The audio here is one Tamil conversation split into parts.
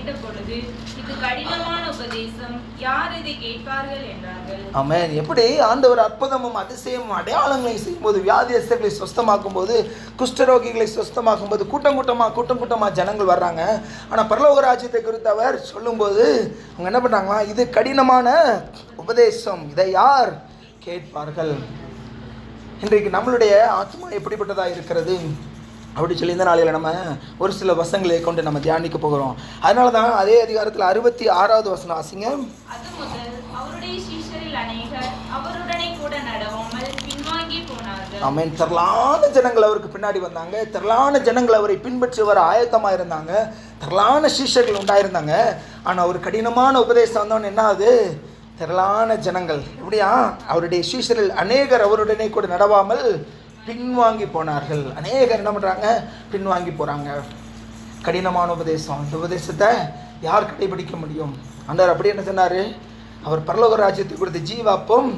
கேட்டபொழுது, இது கடினமான உபதேசம், யார் இதை கேட்பார்கள் என்றார்கள். ஆமென். எப்படி ஆண்டவர் அற்புதமும் அதிசயமும் அடையாளங்களை செய்யும்போது, வியாதியஸ்தர்களை சுஸ்தமாக்கும் போது, குஷ்டரோகிகளை சுஸ்தமாக்கும் போது கூட்டம் கூட்டமா ஜனங்கள் வர்றாங்க. ஆனால் பரலோக ராஜ்யத்தை குறித்து அவர் சொல்லும்போது அவங்க என்ன பண்ணுறாங்களா, இது கடினமான உபதேசம், இதை யார் கேட்பார்கள். இன்றைக்கு நம்மளுடைய ஆத்மா எப்படிப்பட்டதாக இருக்கிறது அப்படி சொல்லி இந்த நாளையில் நம்ம ஒரு சில வசங்களை கொண்டு நம்ம தியானிக்க போகிறோம். அதனால தான் அதே அதிகாரத்தில் 66வது வசனம் வாசிங்க. அது முதல் அவருடைய சீஷரில் அநேகர் அவருடனே கூட நடவாமல் பின்வாங்கி போனார்கள். ஆமென். திரளான ஜனங்கள் அவருக்கு பின்னாடி வந்தாங்க. திரளான ஜனங்கள் அவரை பின்பற்றி வர ஆயத்தமாக இருந்தாங்க. திரளான சீஷர்கள் உண்டாயிருந்தாங்க. ஆனால் ஒரு கடினமான உபதேசம் வந்தவன் என்ன ஆகுது, திரளான ஜனங்கள் எப்படியா, அவருடைய சீஷரில் அநேகர் அவருடனே கூட நடவாமல் பின்வாங்கி போனார்கள். அநேகர் என்ன பண்ணுறாங்க, பின்வாங்கி போகிறாங்க. கடினமான உபதேசம். இந்த உபதேசத்தை யார் கடைபிடிக்க முடியும்? ஆண்டவர் அப்படி என்ன சொன்னார், அவர் பரலோக ராஜ்யத்தை கொடுத்த ஜீவாப்பம்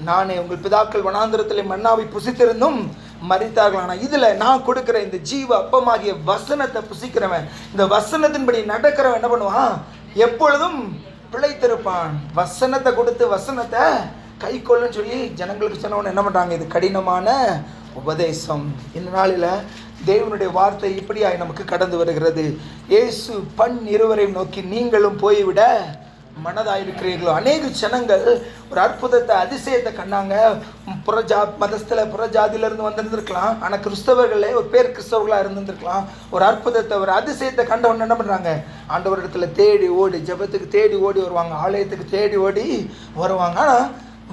நானே, உங்கள் பிதாக்கள் வனாந்திரத்தில் மன்னாவை புசித்திருந்தும் மரித்தார்கள், ஆனால் இதில் நான் கொடுக்குற இந்த ஜீவ அப்பமாகிய வசனத்தை புசிக்கிறவன், இந்த வசனத்தின்படி நடக்கிறவன் என்ன பண்ணுவான், எப்பொழுதும் பிழைத்திருப்பான். வசனத்தை கொடுத்து வசனத்தை கை கொள்ளுன்னு சொல்லி ஜனங்களுக்கு சொன்னவன் என்ன பண்ணுறாங்க, இது கடினமான உபதேசம். இந்த நாளில் தேவனுடைய வார்த்தை இப்படியாய் நமக்கு கடந்து வருகிறது. இயேசு இருவரையும் நோக்கி நீங்களும் போய்விட மனதாயிருக்கிறீர்களோ. அநேக ஜனங்கள் ஒரு அற்புதத்தை அதிசயத்தை கண்டாங்க. புறஜாதியிலிருந்து வந்திருந்திருக்கலாம், ஆனால் கிறிஸ்தவர்களே ஒரு பேர் கிறிஸ்தவர்களாக இருந்திருக்கலாம். ஒரு அற்புதத்தை ஒரு அதிசயத்தை கண்டவன் என்ன பண்ணுறாங்க, ஆண்டவரிடத்துல தேடி ஓடி, ஜெபத்துக்கு தேடி ஓடி வருவாங்க, ஆலயத்துக்கு தேடி ஓடி வருவாங்க. ஆனால்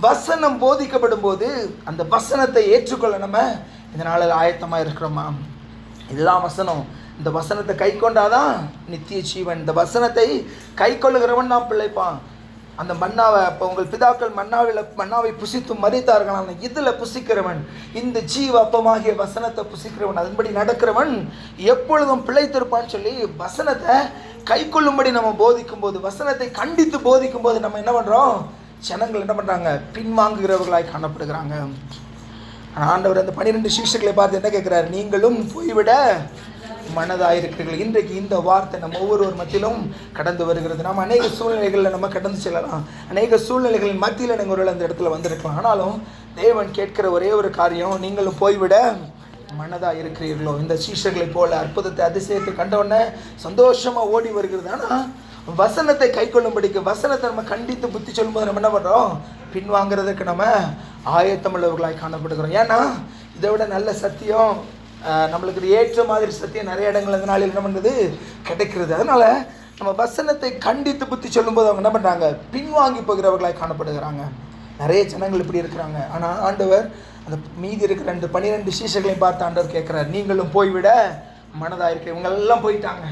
வசனம் போதிக்கப்படும் போது அந்த வசனத்தை ஏற்றுக்கொள்ள நம்ம இந்த நாளில் ஆயத்தமாக இருக்கிறோமா? இதுதான் வசனம். இந்த வசனத்தை கை கொண்டாதான் நித்திய ஜீவன். இந்த வசனத்தை கை கொள்ளுகிறவன் தான் பிழைப்பான். அந்த மன்னாவை, இப்போ உங்கள் பிதாக்கள் மன்னாவை புசித்து மரித்தார்கள், இதில் புசிக்கிறவன், இந்த ஜீவ அப்பமாகிய வசனத்தை புசிக்கிறவன், அதன்படி நடக்கிறவன் எப்பொழுதும் பிழைத்திருப்பான்னு சொல்லி வசனத்தை கை கொள்ளும்படி நம்ம போதிக்கும் போது, வசனத்தை கண்டித்து போதிக்கும் போது நம்ம என்ன பண்ணுறோம், ஜனங்கள் என்ன பண்ணுறாங்க, பின்வாங்குகிறவர்களாய் காணப்படுகிறாங்க. ஆனால் ஆண்டவர் அந்த 12 சீஷர்களை பார்த்து என்ன கேட்குறாரு, நீங்களும் போய்விட மனதாயிருக்கிறீர்கள். இன்றைக்கு இந்த வார்த்தை நம்ம ஒவ்வொருவர் மத்தியிலும் கடந்து வருகிறது. நம்ம அநேக சூழ்நிலைகளில் நம்ம கடந்து செல்லலாம், அநேக சூழ்நிலைகளின் மத்தியில் நீங்கள் ஒரு அந்த இடத்துல வந்திருக்கலாம். ஆனாலும் தேவன் கேட்கிற ஒரே ஒரு காரியம், நீங்களும் போய்விட மனதாக இருக்கிறீர்களோ. இந்த சீஷர்களை போல அற்புதத்தை அதிசயத்தை கண்டவுடனே சந்தோஷமாக ஓடி வருகிறது. ஆனால் வசனத்தை கை கொள்ளும்படிக்கு, வசனத்தை நம்ம கண்டித்து புத்தி சொல்லும்போது நம்ம என்ன பண்ணுறோம், பின்வாங்கிறதுக்கு நம்ம ஆயத்தமுள்ளவர்களாய் காணப்படுகிறோம். ஏன்னா இதை விட நல்ல சத்தியம், நம்மளுக்கு ஏற்ற மாதிரி சத்தியம் நிறைய இடங்கள் இந்த நாளில் என்ன பண்ணுறது கிடைக்கிறது. அதனால் நம்ம வசனத்தை கண்டித்து புத்தி சொல்லும்போது அவங்க என்ன பண்ணுறாங்க, பின்வாங்கி போகிறவர்களாய் காணப்படுகிறாங்க. நிறைய ஜனங்கள் இப்படி இருக்கிறாங்க. ஆனால் ஆண்டவர் அந்த மீதி இருக்கிற 12 சீஷர்களையும் பார்த்து ஆண்டவர் கேட்குறாரு, நீங்களும் போய்விட மனதாக இருக்க. இவங்கெல்லாம் போயிட்டாங்க,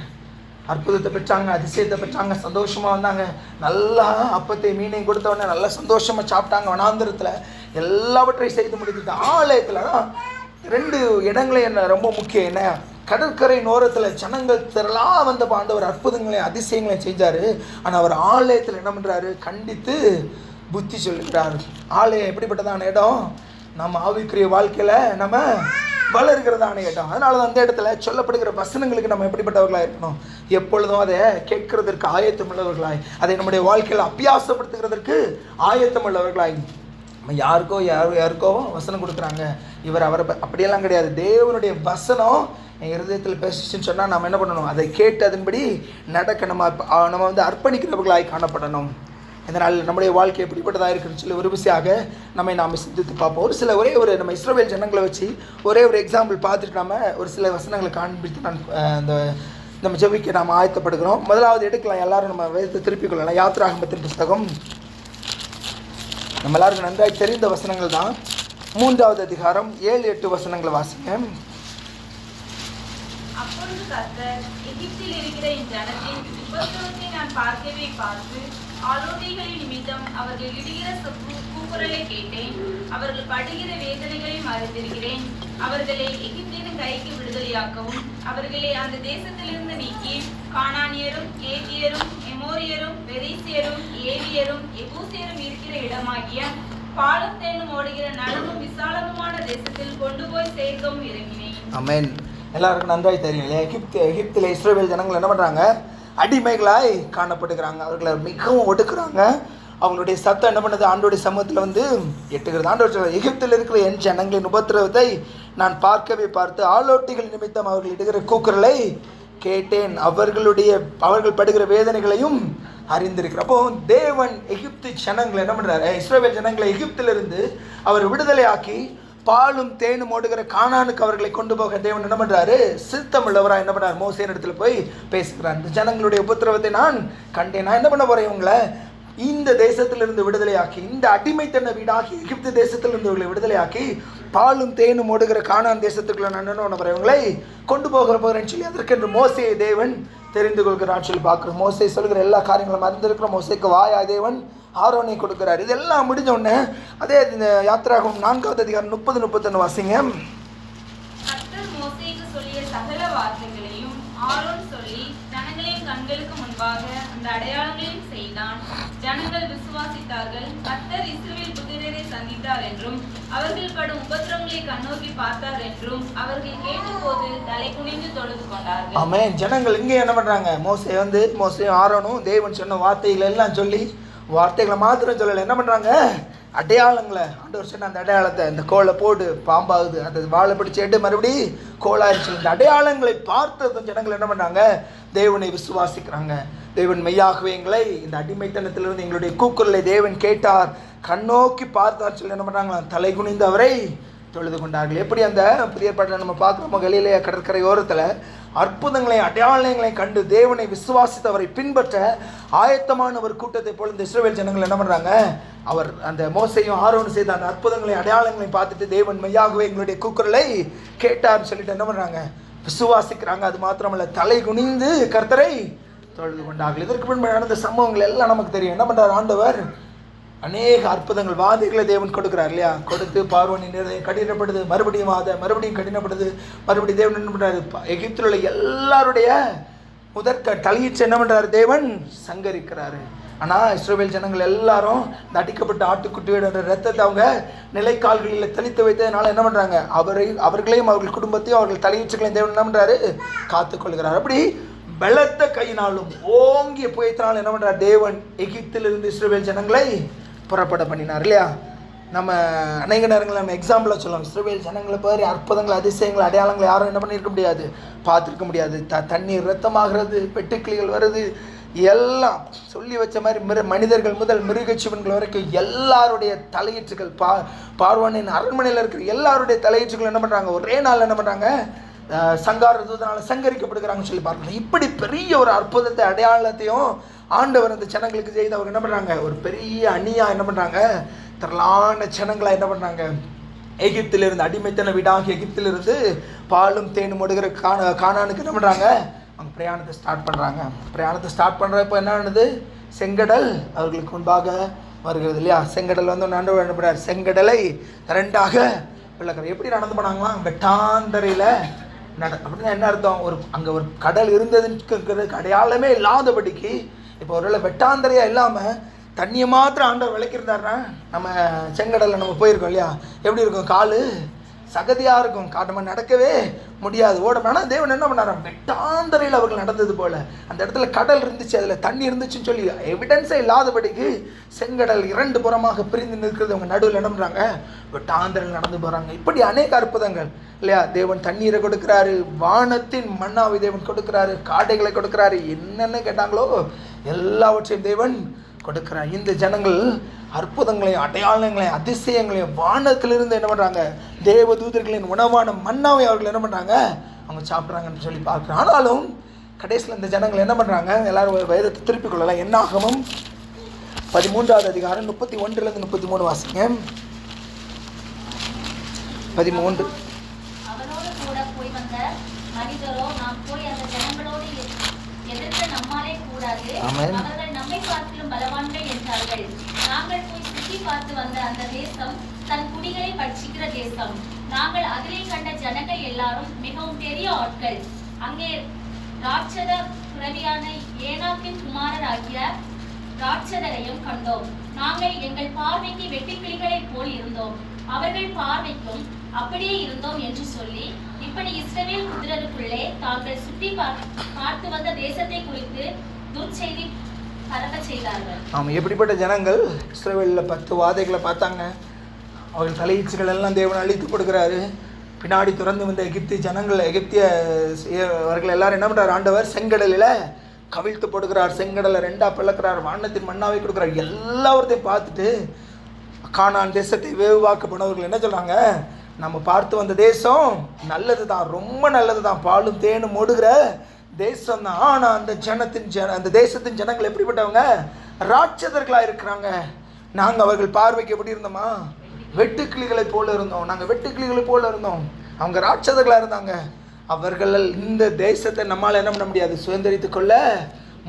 அற்புதத்தை பெற்றாங்க, அதிசயத்தை பெற்றாங்க, சந்தோஷமாக வந்தாங்க, நல்லா அப்பத்தை மீனையும் கொடுத்தவொடனே நல்லா சந்தோஷமாக சாப்பிட்டாங்க. வனாந்திரத்தில் எல்லாவற்றையும் செய்து முடித்துட்டு ஆலயத்தில் தான் 2 இடங்களே என்ன ரொம்ப முக்கியம். என்ன, கடற்கரை நோரத்தில் ஜனங்கள் திரளாக வந்த ஆண்டவர் அற்புதங்களையும் அதிசயங்களையும் செஞ்சார். ஆனால் அவர் ஆலயத்தில் என்ன பண்ணுறாரு, கண்டித்து புத்தி சொல்லுகிறார். ஆலயம் எப்படிப்பட்டதான இடம், நம்ம ஆவிக்குரிய வாழ்க்கையில் நம்ம வளர்கிறதான இடம். அதனால தான் அந்த இடத்துல சொல்லப்படுகிற வசனங்களுக்கு நம்ம எப்படிப்பட்டவர்களாக இருக்கணும், எப்பொழுதும் அதை கேட்கறதற்கு ஆயத்தமுள்ளவர்களாய், அதை நம்முடைய வாழ்க்கையில் அபியாசப்படுத்துகிறதற்கு ஆயத்தமுள்ளவர்களாய். நம்ம யாருக்கோ வசனம் கொடுக்குறாங்க, இவர் அவரை அப்படியெல்லாம் கிடையாது. தேவனுடைய வசனம் என் இருதயத்தில் பேசிச்சுன்னு சொன்னால் நம்ம என்ன பண்ணணும், அதை கேட்டு அதன்படி நடக்க நம்ம வந்து அர்ப்பணிக்கிறவர்களாய் காணப்படணும். இந்த நாளில் நம்முடைய வாழ்க்கை எப்படிப்பட்டதாக இருக்குன்னு சொல்லி ஒரு விஷயமாக நாம் சிந்தித்து பார்ப்போம். ஒரே ஒரு நம்ம இஸ்ரவேல் ஜனங்களை வச்சு ஒரே ஒரு எக்ஸாம்பிள் பார்த்துட்டு நம்ம ஒரு சில வசனங்களை காண்பித்து நம்ம ஜெபிக்க நாம் ஆயத்தப்படுகிறோம். முதலாவது எடுக்கலாம், எல்லாரும் நம்ம வேதத்தை திருப்பிக் கொள்ளலாம். யாத்திராகமத்தின் புஸ்தகம் நம்ம எல்லாருக்கும் நன்றாக தெரிந்த வசனங்கள் தான். 3வது அதிகாரம் 7-8 வசனங்களை வாசிங்க. அப்பொழுது கர்த்தர், எகிப்தில் இருக்கிற என் ஜனத்தின் உபத்திரவத்தை நான் பார்க்கவே பார்த்து ஆலோசனைகளின் நிமித்தம் அவர்கள் இடுகிற கூக்குரலை கேட்டேன். அவர்கள் படுகிற வேதனைகளையும் அறிந்திருக்கிறேன். அவர்களை எகிப்தின் கைக்கு விடுதலையாக்கவும் அவர்களை அந்த தேசத்திலிருந்து நீக்கி கானானியரும் ஏத்தியரும் எமோரியரும் பெரிசியரும் ஏவியரும் எபூசியரும் இருக்கிற இடமாகிய பாலும் தேனும் ஓடுகிற நலமும் விசாலமுமான தேசத்தில் கொண்டு போய் சேர்க்கவும் இறங்கினேன். ஆமென். எல்லாருக்கும் நன்றாய் தெரியும் இல்லையா, எகிப்தில் இஸ்ரவேல் ஜனங்கள் என்ன பண்ணுறாங்க, அடிமைகளாய் காணப்படுகிறாங்க. அவர்களை மிகவும் ஒடுக்குறாங்க. அவங்களுடைய சத்தம் என்ன பண்ணுது, ஆண்டோடைய சமூகத்தில் வந்து எட்டுகிறது. ஆண்டவர் சொல்றார், எகிப்தில் இருக்கிற என் ஜனங்களின் உபத்திரவத்தை நான் பார்த்து ஆலோட்டிகள் நிமித்தம் அவர்கள் இடுகிற கூக்குரலை கேட்டேன், அவர்கள் படுகிற வேதனைகளையும் அறிந்திருக்கிறார். அப்போ தேவன் எகிப்து ஜனங்களை என்ன பண்றாரு, இஸ்ரவேல் ஜனங்களை எகிப்திலிருந்து அவர் விடுதலை ஆக்கி பாலும் தேனும் ஓடுகிற கானானுக்கு அவர்களை கொண்டு போக தேவன் என்ன பண்றாரு, சித்தமுள்ளவராக என்ன பண்றாரு, மோசேயின் இடத்துல போய் பேசுகிறார். இந்த ஜனங்களுடைய உபத்திரவத்தை நான் கண்டேன், நான் என்ன பண்ண போறேன், இவங்களை இந்த தேசத்திலிருந்து விடுதலையாக்கி, இந்த அடிமைத்தன வீடாகி எகிப்து தேசத்திலிருந்து இவர்களை விடுதலையாக்கி பாலும் தேனும் ஓடுகிற கானான் தேசத்துக்குள்ள நான் என்ன போறேன், இவங்களை கொண்டு போகிறேன்னு சொல்லி அதற்கென்று மோசேயை தேவன் தெரிந்து கொள்கிறான்னு சொல்லி பார்க்குறோம். மோசே சொல்கிற எல்லா காரியங்களும் அறிந்திருக்கிறோம். மோசேக்கு வாயா தேவன் ஆரோனை கொடுக்கிறார். இதெல்லாம் முடிஞ்ச உடனே அதே இந்த யாத்திராகமம் 4வது அதிகாரம் 30-31 வாசிங்க. கர்த்தர் மோசேக்கு சொல்லிய சகல வார்த்தைகளையும் ஆரோன் சொல்லி ஜனங்களின் கண்களுக்கு முன்பாக அந்த அடையாளங்களையும் செய்தான். ஜனங்கள் விசுவாசித்தார்கள். கர்த்தர் இஸ்ரவேல் புத்திரரை சந்தித்தார் என்றும் அவர்கள் படும் உபத்திரவங்களை கண்ணோக்கி பார்த்தார் என்றும் அவர்கள் கேட்டபோது தலை குனிந்து தொழுது கொண்டார்கள். ஆமென். ஜனங்கள் இங்கே என்ன பண்றாங்க, மோசேயும் ஆரோனும் தேவன் சொன்ன வார்த்தைகளை எல்லாம் சொல்லி, வார்த்தைகளை மாத்திரம் சொல்லலை, என்ன பண்றாங்க, அடையாளங்களை, ஆண்டவர் சொன்ன அந்த அடையாளத்தை, இந்த கோலை போடு பாம்பாகுது, அந்த வாழை பிடிச்சிட்டு மறுபடி கோளாயிருச்சு, இந்த அடையாளங்களை பார்த்து ஜனங்கள் என்ன பண்ணாங்க, தேவனை விசுவாசிக்கிறாங்க. தேவன் மெய்யாகவே எங்களை இந்த அடிமைத்தனத்திலிருந்து எங்களுடைய கூக்குரலை தேவன் கேட்டார், கண்ணோக்கி பார்த்தார் சொல்லி என்ன பண்ணுறாங்களா, தலை குனிந்து அவரை தொழுது கொண்டார்கள். எப்படி அந்த புதிய பாட்டில் நம்ம பார்க்குறோம், கலிலேயா கடற்கரை ஓரத்தில் அற்புதங்களையும் அடையாளங்களையும் கண்டு தேவனை விசுவாசித்து அவரை பின்பற்ற ஆயத்தமான ஒரு கூட்டத்தை போல இந்த இஸ்ரவேல் ஜனங்கள் என்ன பண்ணுறாங்க, அவர் அந்த மோசையும் ஆரோனும் செய்த அந்த அற்புதங்களையும் அடையாளங்களையும் பார்த்துட்டு தேவன் மெய்யாகவே எங்களுடைய கூக்குரலை கேட்டார்னு சொல்லிட்டு என்ன பண்ணுறாங்க, விசுவாசிக்கிறாங்க. அது மாத்திரமல்ல, தலை குனிந்து கர்த்தரை தொழுது கொண்டார்கள். இதற்கு பின்பு நடந்த சம்பவங்கள் எல்லாம் நமக்கு தெரியும். என்ன பண்ணுறார் ஆண்டவர், அநேக அற்புதங்கள் வாதைகளை தேவன் கொடுக்குறார் இல்லையா, கொடுத்து பார்வோனின் இருதயம் கடினப்படுது, மறுபடியும் கடினப்படுது, மறுபடியும் தேவன் என்ன பண்ணுறாரு, எகிப்தில் உள்ள எல்லாருடைய தலையீச்சு என்ன பண்ணுறாரு, தேவன் சங்கரிக்கிறாரு. ஆனால் இஸ்ரவேல் ஜனங்கள் எல்லாரும் இந்த அடிக்கப்பட்ட ஆட்டுக்குட்டியோட ரத்தத்தை அவங்க நிலைக்கால்களில் தெளித்து வைத்ததுனால என்ன பண்ணுறாங்க, அவர்களையும் அவர்கள் குடும்பத்தையும் அவர்கள் தலையீச்சுகளையும் தேவன் என்ன பண்ணுறாரு, காத்துக்கொள்கிறார். அப்படி பலத்த கையினாலும் ஓங்கிய புயத்தினாலும் என்ன பண்ணுறார், தேவன் எகிப்திலிருந்து இஸ்ரவேல் ஜனங்களை புறப்பட பண்ணினார் இல்லையா. நம்ம அநேக நேரங்களில் நம்ம எக்ஸாம்பிளாக சொல்லலாம், இஸ்ரவேல் ஜனங்களை பேர் அற்புதங்கள் அதிசயங்கள் அடையாளங்களை யாரும் என்ன பண்ணியிருக்க முடியாது, பார்த்துருக்க முடியாது. தண்ணீர் ரத்தமாகிறது, வெட்டுக்கிளிகள் வருது, எல்லாம் சொல்லி வச்ச மாதிரி மனிதர்கள் முதல் மிருகஜீவன்கள் வரைக்கும் எல்லாருடைய தலையீச்சுகள், பார்வோனின் அரண்மனையில் இருக்கிற எல்லாருடைய தலையீச்சுகள் என்ன பண்ணுறாங்க, ஒரே நாள் என்ன பண்ணுறாங்க, சங்கார தூதனால் சங்கரிக்கப்படுகிறாங்கன்னு சொல்லி பார்க்கணும். இப்படி பெரிய ஒரு அற்புதத்தை அடையாளத்தையும் ஆண்டவர் அந்த ஜனங்களுக்கு செய்து அவங்க என்ன பண்ணுறாங்க, ஒரு பெரிய அணியாக என்ன பண்ணுறாங்க, திரளான ஜனங்களாக என்ன பண்ணுறாங்க, எகிப்திலிருந்து அடிமைத்தன வீடாக எகிப்திலிருந்து பாலும் தேனும் ஓடுகிற கானானுக்கு என்ன பண்ணுறாங்க, அவங்க பிரயாணத்தை ஸ்டார்ட் பண்ணுறப்போ என்ன ஆனது, செங்கடல் அவர்களுக்கு முன்பாக வருகிறது இல்லையா. செங்கடல் வந்து ஆண்டவர் என்ன பண்ணுறார், செங்கடலை 2ஆக விளக்குறார். எப்படி நடந்து போனாங்களாம், வெட்டாந்தரையில் அப்படின்னா என்ன அர்த்தம், அங்கே ஒரு கடல் இருந்ததுக்கு அடையாளமே இல்லாதபடிக்கு இப்போ ஒருவேளை வெட்டாந்தரையாக இல்லாமல் தண்ணியை மாத்திரம் ஆண்டவர் விளக்கியிருந்தாருன்னா நம்ம செங்கடலில் நம்ம போயிருக்கோம் இல்லையா, எப்படி இருக்கும், காலு சகதியாக இருக்கும், காட்டமாக நடக்கவே முடியாது, ஓடணும். தேவன் என்ன பண்ணார், வெட்டாந்தரையில் அவர்கள் நடந்தது போல் அந்த இடத்துல கடல் இருந்துச்சு, அதில் தண்ணி இருந்துச்சுன்னு சொல்லி எவிடன்ஸே இல்லாதபடிக்கு செங்கடல் 2 புறமாக பிரிந்து நிற்கிறது, அவங்க நடுவில் என்ன பண்ணுறாங்க, வெட்டாந்தரையில் நடந்து போகிறாங்க. இப்படி அநேக அற்புதங்கள் இல்லையா. தேவன் தண்ணீரை கொடுக்குறாரு, வானத்தின் மன்னாவை தேவன் கொடுக்குறாரு, காடைகளை கொடுக்குறாரு, என்னென்ன கேட்டாங்களோ எல்லாவற்றையும் தேவன் கொடுக்குறார். இந்த ஜனங்கள் அற்புதங்களையும் அடையாளங்களையும் அதிசயங்களையும் வானத்திலிருந்து என்ன பண்ணுறாங்க, தேவதூதர்களின் உணவான மன்னாவை அவர்கள் என்ன பண்ணுறாங்க, அவங்க சாப்பிட்றாங்கன்னு சொல்லி பார்க்குறோம். ஆனாலும் கடைசியில் இந்த ஜனங்கள் என்ன பண்ணுறாங்க, எல்லாரும் வேதத்தை திருப்பிக் கொள்ளலாம். என்னாகமம் 13வது அதிகாரம் 31 - 33 வாசிங்க. 13. அவனோடு கூட போய் வந்த மனிதரோ நாம் போய் அந்த ஜனங்களோடு எதிர்க்க நம்மாலே கூடாது, அவர்கள் நம்மை பார்த்திலும் பலவான்கள் என்றார்கள். நாங்கள் போய் சுற்றி பார்த்து வந்த அந்த தேசம் தன் குடிகளை பட்சிக்கிற தேசம். நாங்கள் அதிலே கண்ட ஜனங்கள் எல்லாரும் மிகவும் பெரிய ஆட்கள். அங்கே ராட்சத புரவியான ஏனாக்கின் குமாரராகிய ராட்சதரையும் கண்டோம். நாங்கள் எங்கள் பார்வைக்கு வெட்டுக்கிளிகளைப் போல் இருந்தோம், அவர்கள் பார்வைக்கும் அப்படியே இருந்தோம் என்று சொல்லி இப்படி இஸ்ரவேல் புத்திரருக்குள்ளே தாங்கள் சுற்றி பார்த்து வந்த தேசத்தை குறித்து துர்ச்செய்தி பரப்பச் செய்தார்கள். ஆமாம், எப்படிப்பட்ட ஜனங்கள் இஸ்ரவேலில் 10 வாதைகளை பார்த்தாங்க. அவர்கள் தலையீச்சுகள் எல்லாம் தேவன் அழித்து கொடுக்குறாரு. பின்னாடி துறந்து வந்த அவர்கள் எல்லாரும் என்ன பண்ணுறாரு? ஆண்டவர் செங்கடலில் கவிழ்த்து போடுகிறார், செங்கடலை 2 பிளக்கிறார், வானத்தின் மண்ணாவை கொடுக்குறார். எல்லாவற்றையும் பார்த்துட்டு கானான் தேசத்தை வேவுவாக்க போனவர்கள் என்ன சொல்கிறாங்க? நம்ம பார்த்து வந்த தேசம் நல்லது தான், ரொம்ப நல்லது தான், பாலும் தேனும் ஓடுகிற தேசம் தான். ஆனால் அந்த தேசத்தின் ஜனங்கள் எப்படிப்பட்டவங்க? ராட்சதர்களாக இருக்கிறாங்க. நாங்கள் அவர்கள் பார்வைக்கு எப்படி இருந்தோமா? வெட்டுக்கிளிகளை போல இருந்தோம். நாங்கள் வெட்டுக்கிளிகளை போல இருந்தோம். அவங்க ராட்சதர்களாக இருந்தாங்க. அவர்கள் இந்த தேசத்தை நம்மால் என்ன பண்ண முடியாது? சுதந்திரித்து கொள்ள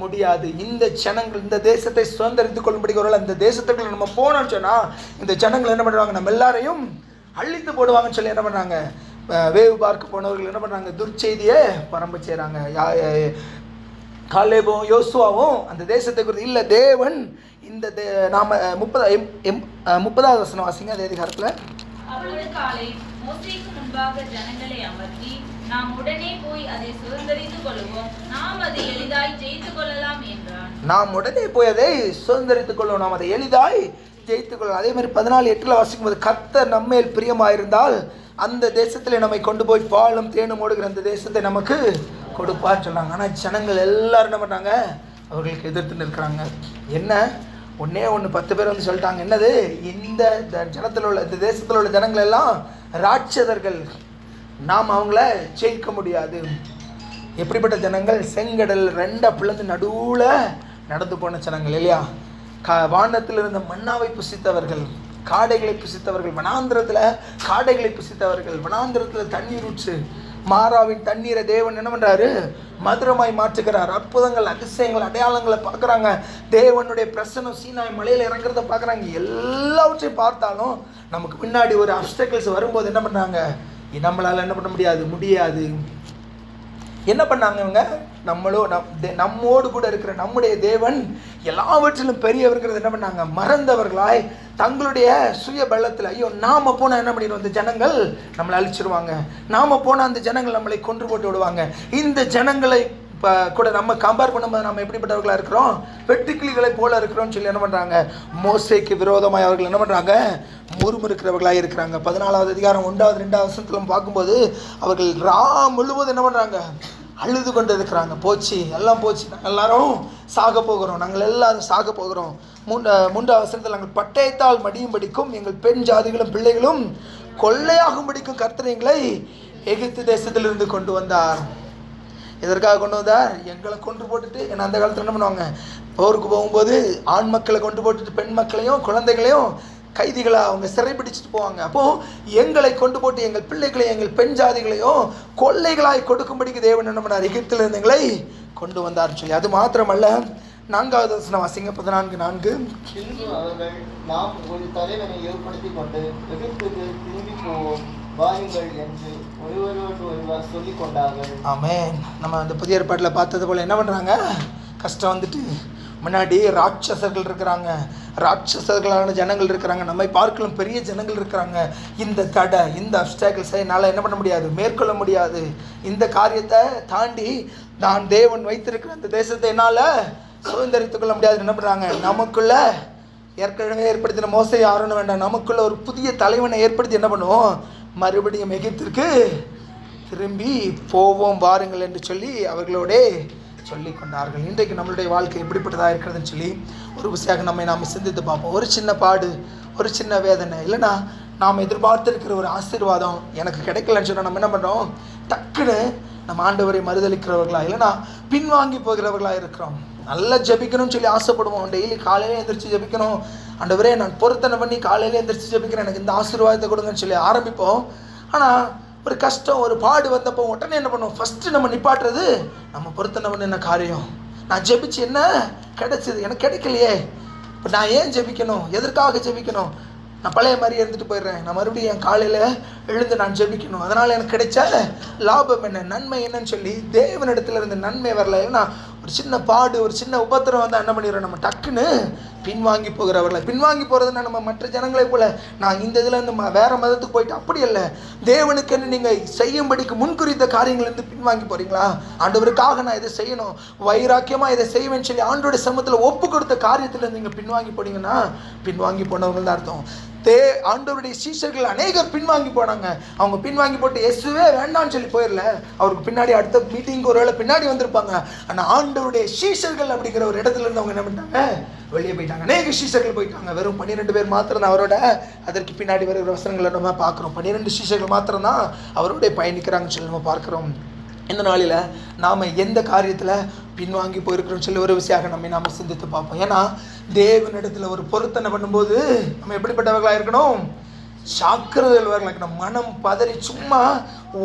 முடியாது. இந்த ஜனங்கள் இந்த தேசத்தை சுதந்திரித்துக் கொள்ளும்படிக்கிறவர்கள் அந்த தேசத்துக்குள்ள நம்ம போனோம்னு சொன்னால் இந்த ஜனங்கள் என்ன பண்ணுவாங்க? நம்ம எல்லாரையும் அழித்து போடுவாங்கன்னு சொல்லி என்ன பண்ணுறாங்க? வேவு பார்க்க போனவர்கள் என்ன பண்ணுறாங்க? துர்ச்செய்தியை பரம்ப செய்கிறாங்க. காலேபும் யோசுவாவும் அந்த தேசத்தை குறித்து இல்லை, தேவன் இந்த நாம 30வது வசனம் வாசிங்க அதே அதிகாரத்தில். அப்பொழுது காலை மோசேக்கு முன்பாக ஜனங்களை அமர்த்தி, நாம் உடனே போய் அதை சுதந்தரித்துக் கொள்வோம், நாம் அதை எளிதாய் ஜெயித்துக் கொள்ளலாம் என்றான். நாம் உடனே போய் அதை சுதந்தரித்துக் கொள்வோம், நாம் அதை எளிதாய் ஜெயித்துக் கொள்ளலாம். அதே மாதிரி 14:8 வாசிக்கும் போது, கர்த்தர் நம்மேல் பிரியமாயிருந்தால் அந்த தேசத்தில் நம்மை கொண்டு போய் பாலும் தேனும் ஓடுகிற அந்த தேசத்தை நமக்கு கொடுப்பார் சொன்னாங்க. ஆனால் ஜனங்கள் எல்லாரும் என்ன பண்ணாங்க? அவர்களுக்கு எதிர்த்து நிற்கிறாங்க. என்ன ஒன்று 10 பேர் வந்து சொல்லிட்டாங்க. என்னது? இந்த ஜனத்தில் உள்ள இந்த தேசத்தில் உள்ள ஜனங்கள் எல்லாம் ராட்சதர்கள், நாம் அவங்கள ஜெயிக்க முடியாது. எப்படிப்பட்ட ஜனங்கள்? செங்கடல் 2 பிளந்து நடுவில் நடந்து போன ஜனங்கள் இல்லையா? வானத்தில் இருந்த மன்னாவை புசித்தவர்கள், காடைகளை புசித்தவர்கள், வனாந்திரத்தில் காடைகளை புசித்தவர்கள், வனாந்திரத்தில் தண்ணீர் ஊற்று மாறாவின் தண்ணீரை தேவன் என்ன பண்ணுறாரு? மதுரமாய் மாற்றுகிறார். அற்புதங்கள், அதிசயங்கள், அடையாளங்களை பார்க்குறாங்க. தேவனுடைய பிரசன்னம் சீனாய் மலையில் இறங்குறத பார்க்குறாங்க. எல்லாவற்றையும் பார்த்தாலும் நமக்கு பின்னாடி ஒரு அப்டக்கிள்ஸ் வரும்போது என்ன பண்ணுறாங்க? நம்மளால் என்ன பண்ண முடியாது. என்ன பண்ணாங்க இவங்க? நம்மோடு கூட இருக்கிற நம்முடைய தேவன் எல்லாவற்றிலும் பெரியவர்கிறது என்ன பண்ணாங்க? மறந்தவர்களாய் தங்களுடைய சுய பலத்தில், ஐயோ நாம போனால் என்ன பண்ணிடுவோம்? இந்த ஜனங்கள் நம்மளை அழிச்சிருவாங்க, நாம போனால் அந்த ஜனங்கள் நம்மளை கொன்று போட்டு விடுவாங்க. இந்த ஜனங்களை கூட நம்ம கம்பேர் பண்ணும்போது நம்ம எப்படிப்பட்டவர்களாக இருக்கிறோம்? வெட்டுக்கிளிகளை போல இருக்கிறோம்னு சொல்லி என்ன பண்ணுறாங்க? மோசேக்கு விரோதமாய் அவர்கள் என்ன பண்ணுறாங்க? முறுமுறுக்கிறவர்களாக இருக்கிறாங்க. 14வது அதிகாரம் 1வது 2வது வசனத்தில் பார்க்கும்போது அவர்கள் முழுவதும் என்ன பண்ணுறாங்க? அழுது கொண்டு இருக்கிறாங்க. போச்சு, எல்லாம் போச்சு, நாங்கள் எல்லாரும் சாக போகிறோம், நாங்கள் எல்லாரும் சாக போகிறோம். 3வது வசனத்தில், நாங்கள் பட்டயத்தால் மடியும்படிக்கும் எங்கள் பெண் ஜாதிகளும் பிள்ளைகளும் கொள்ளையாகும்படிக்கும் கர்த்தர் எங்களை எகிப்து தேசத்திலிருந்து கொண்டு வந்தார். எதற்காக கொண்டு வந்தார்? எங்களை கொண்டு போட்டுட்டு. ஏன்னா அந்த காலத்தில் என்ன பண்ணுவாங்க? போருக்கு போகும்போது ஆண் மக்களை கொண்டு போட்டுட்டு பெண் மக்களையும் குழந்தைகளையும் கைதிகளாக அவங்க சிறைப்பிடிச்சிட்டு போவாங்க. அப்போது எங்களை கொண்டு போட்டு எங்கள் பிள்ளைகளையும் எங்கள் பெண் ஜாதிகளையும் கொள்ளைகளாய் கொடுக்கும்படிக்கு தேவன் என்ன பண்ணார்? எகிப்திலிருந்து எங்களை கொண்டு வந்தார் சொல்லி. அது மாத்திரமல்ல, 4வது வசனம் வாசிங்க 14:4. அவர்கள் நாம் ஒரு தலைவனை ஏற்படுத்தி கொண்டு எகிப்துக்கு திரும்பி போவோம் வாருங்கள் என்று ஒருவரோடு ஒருவர் சொல்லிக் கொண்டார்கள். ஆமென். நம்ம அந்த புதிய ஏற்பாட்டில் பார்த்தது போல் என்ன பண்ணுறாங்க? கஷ்டம் வந்துட்டு முன்னாடி ராட்சசர்கள் இருக்கிறாங்க, ராட்சசர்களான ஜனங்கள் இருக்கிறாங்க, நம்மை பார்க்கலாம் பெரிய ஜனங்கள் இருக்கிறாங்க. இந்த தடை, இந்த அப்டாக்கிள்ஸை என்னால் என்ன பண்ண முடியாது? மேற்கொள்ள முடியாது. இந்த காரியத்தை தாண்டி நான் தேவன் வைத்திருக்கிற அந்த தேசத்தை என்னால் சுதந்திரித்துக் கொள்ள முடியாது. என்ன பண்ணுறாங்க? நமக்குள்ள ஏற்கனவே ஏற்படுத்தின மோசை யாருன்னு வேண்டாம், நமக்குள்ள ஒரு புதிய தலைவனை ஏற்படுத்தி என்ன பண்ணுவோம்? மறுபடியும் எகிப்திற்கு திரும்பி போவோம் வாருங்கள் என்று சொல்லி அவர்களோடே சொல்லி கொண்டார்கள். இன்றைக்கு நம்மளுடைய வாழ்க்கை எப்படிப்பட்டதாக இருக்கிறதுன்னு சொல்லி ஒரு விஷயம் நாம் சிந்தித்து பார்ப்போம். ஒரு சின்ன பாடு, ஒரு சின்ன வேதனை, இல்லைனா நாம் எதிர்பார்த்திருக்கிற ஒரு ஆசீர்வாதம் எனக்கு கிடைக்கலன்னு சொன்னால் நம்ம என்ன பண்ணுறோம்? டக்குன்னு நம்ம ஆண்டவரை மறுதளிக்கிறவர்களா, இல்லைனா பின்வாங்கி போகிறவர்களாக இருக்கிறோம். நல்லா ஜெபிக்கணும்னு சொல்லி ஆசைப்படுவோம். டெய்லி காலையிலே எந்திரிச்சு ஜெபிக்கணும், ஆண்டவரே நான் பொருத்தனை பண்ணி காலையிலே எந்திரிச்சு ஜெபிக்கிறேன், எனக்கு இந்த ஆசீர்வாதத்தை கொடுங்கன்னு சொல்லி ஆரம்பிப்போம். ஆனால் ஒரு கஷ்டம், ஒரு பாடு வந்தப்போ உடனே என்ன பண்ணுவோம்? ஃபஸ்ட்டு நம்ம நிப்பாட்டுறது, நம்ம பொருத்தனை பண்ண என்ன காரியம்? நான் ஜெபிச்சு என்ன கிடைச்சிது? எனக்கு கிடைக்கலையே, இப்போ நான் ஏன் ஜெபிக்கணும்? எதற்காக ஜெபிக்கணும்? நான் பழைய மாதிரி இருந்துட்டு போயிடுறேன், நான் மறுபடியும் என் காலையில் எழுந்து நான் ஜெபிக்கணும், அதனால் எனக்கு கிடைச்ச லாபம் என்ன, நன்மை என்னன்னு சொல்லி தேவனிடத்தில் இருந்து நன்மை வரல. ஏன்னா ஒரு சின்ன பாடு, ஒரு சின்ன உபத்திரம் வந்தால் என்ன பண்ணிடுறோம், நம்ம டக்குன்னு பின்வாங்கி போகிறவர்களை. பின்வாங்கி போகிறதுனா நம்ம மற்ற ஜனங்களை போல நான் இந்த இதில் இருந்து வேறு மதத்துக்கு போயிட்டு அப்படி இல்லை. தேவனுக்குன்னு நீங்கள் செய்யும்படிக்கு முன்குறித்த காரியங்கள்லேருந்து பின்வாங்கி போகிறீங்களா? ஆண்டவருக்காக நான் இதை செய்யணும், வைராக்கியமாக இதை செய்வேன்னு சொல்லி ஆண்டோடைய சமூகத்தில் ஒப்பு கொடுத்த காரியத்தில் நீங்கள் பின்வாங்கி போனீங்கன்னா பின்வாங்கி போனவங்க தான் அர்த்தம். ஆண்டவருடைய சீஷர்கள் அநேகர் பின்வாங்கி போனாங்க. அவங்க பின்வாங்கி போட்டு இயேசுவே வேண்டாம்னு சொல்லி போயிடல, அவருக்கு பின்னாடி அடுத்த மீட்டிங்க்கு ஒரு வேளை பின்னாடி வந்திருப்பாங்க. ஆனால் ஆண்டவருடைய சீஷர்கள் அப்படிங்கிற ஒரு இடத்துல இருந்து அவங்க என்ன பண்ணிட்டாங்க, வெளியே போயிட்டாங்க. அநேக சீஷர்கள் போயிட்டாங்க. வெறும் 12 பேர் மாத்திரம் தான் அவரோட, அதற்கு பின்னாடி வருகிற வசனங்களை நம்ம பார்க்குறோம். 12 சீஷர்கள் மாத்திரம் தான் அவரோட பயணிக்கிறாங்கன்னு சொல்லி நம்ம பார்க்குறோம். இந்த நாளில் நாம் எந்த காரியத்தில் பின்வாங்கி போயிருக்கிறோம்னு சொல்லி ஒரு விஷயமாக நாம் சிந்தித்து பார்ப்போம். ஏன்னா தேவனிடத்தில் ஒரு பொருத்தனை பண்ணும்போது நம்ம எப்படிப்பட்டவர்களாக இருக்கணும், சாக்கிரதையாக இருக்கணும். மனம் பதறி சும்மா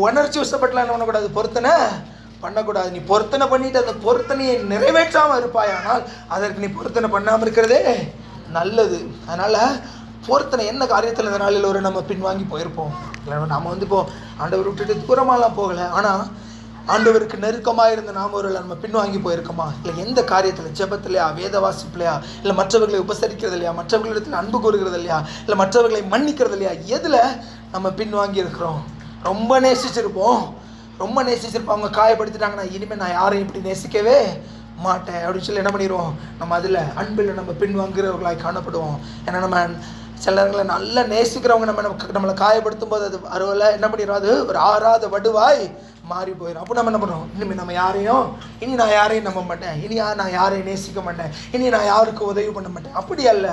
உணர்ச்சி வசப்பட்டலாம் என்ன பண்ணக்கூடாது, பொருத்தனை பண்ணக்கூடாது. நீ பொருத்தனை பண்ணிட்டு அந்த பொருத்தனையை நிறைவேற்றாமல் இருப்பாயானால் அதற்கு நீ பொருத்தனை பண்ணாமல் இருக்கிறதே நல்லது. அதனால் பொருத்தனை என்ன காரியத்தில் இந்த நாளில் ஒரு நம்ம பின்வாங்கி போயிருப்போம். நம்ம இப்போ ஆண்டவர் விட்டுட்டு தூரமாலாம் போகலை, ஆனால் ஆண்டவருக்கு நெருக்கமாக இருந்த நாம் ஒரு நம்ம பின்வாங்கி போயிருக்கோமா? இல்லை எந்த காரியத்தில், ஜெபத்திலையா, வேத வாசிப்பிலையா, இல்லை மற்றவர்களை உபசரிக்கிறது இல்லையா, மற்றவர்களிடத்தில் அன்பு கூறுகிறது இல்லையா, இல்லை மற்றவர்களை மன்னிக்கிறது இல்லையா, எதில் நம்ம பின்வாங்கி இருக்கிறோம்? ரொம்ப நேசிச்சிருப்போம், அவங்க காயப்படுத்திட்டாங்கன்னா இனிமேல் நான் யாரையும் இப்படி நேசிக்கவே மாட்டேன் அப்படின்னு சொல்லி என்ன பண்ணிடுவோம், நம்ம அதில் அன்பில் நம்ம பின்வாங்குறவர்களாக காணப்படுவோம். ஏன்னா நம்ம சிலர்களை நல்லா நேசிக்கிறவங்க நம்மளை காயப்படுத்தும் போது அது அறுவலை என்ன பண்ணிடுவோம், அது ஒரு ஆறாத வடுவாய் மாறி போயிடும். அப்போ நம்ம என்ன பண்ணுறோம், இனிமேல் நான் யாரையும் நம்ப மாட்டேன், நான் யாரையும் நேசிக்க மாட்டேன், நான் யாருக்கு உதவி பண்ண மாட்டேன். அப்படி அல்ல,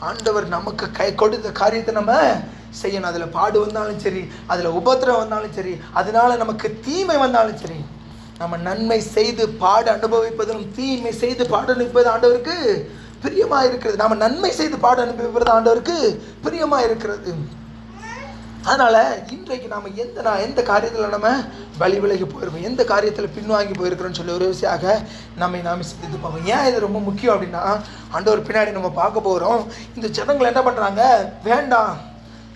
ஆண்டவர் நமக்கு கொடுத்த காரியத்தை நம்ம செய்யணும். அதில் பாடு வந்தாலும் சரி, அதில் உபத்திரம் வந்தாலும் சரி, அதனால நமக்கு தீமை வந்தாலும் சரி, நம்ம நன்மை செய்து பாடு அனுபவிப்பதும் தீமை செய்து பாடு அனுபவிப்பது ஆண்டவருக்கு பிரியமாக இருக்கிறது. நாம் நன்மை செய்து பாடு அனுபவிப்பது ஆண்டவருக்கு பிரியமாக இருக்கிறது. அதனால் இன்றைக்கு நாம் எந்த காரியத்தில் நம்ம விலகி போயிருக்கோம், எந்த காரியத்தில் பின்வாங்கி போயிருக்கிறோன்னு சொல்லி ஒரு விஷயமாக நாம் சிந்தித்து பார்ப்போம். ஏன் இது ரொம்ப முக்கியம் அப்படின்னா, ஆண்டவர் பின்னாடி நம்ம பார்க்க போகிறோம். இந்த ஜனங்கள் என்ன பண்ணுறாங்க, வேண்டாம்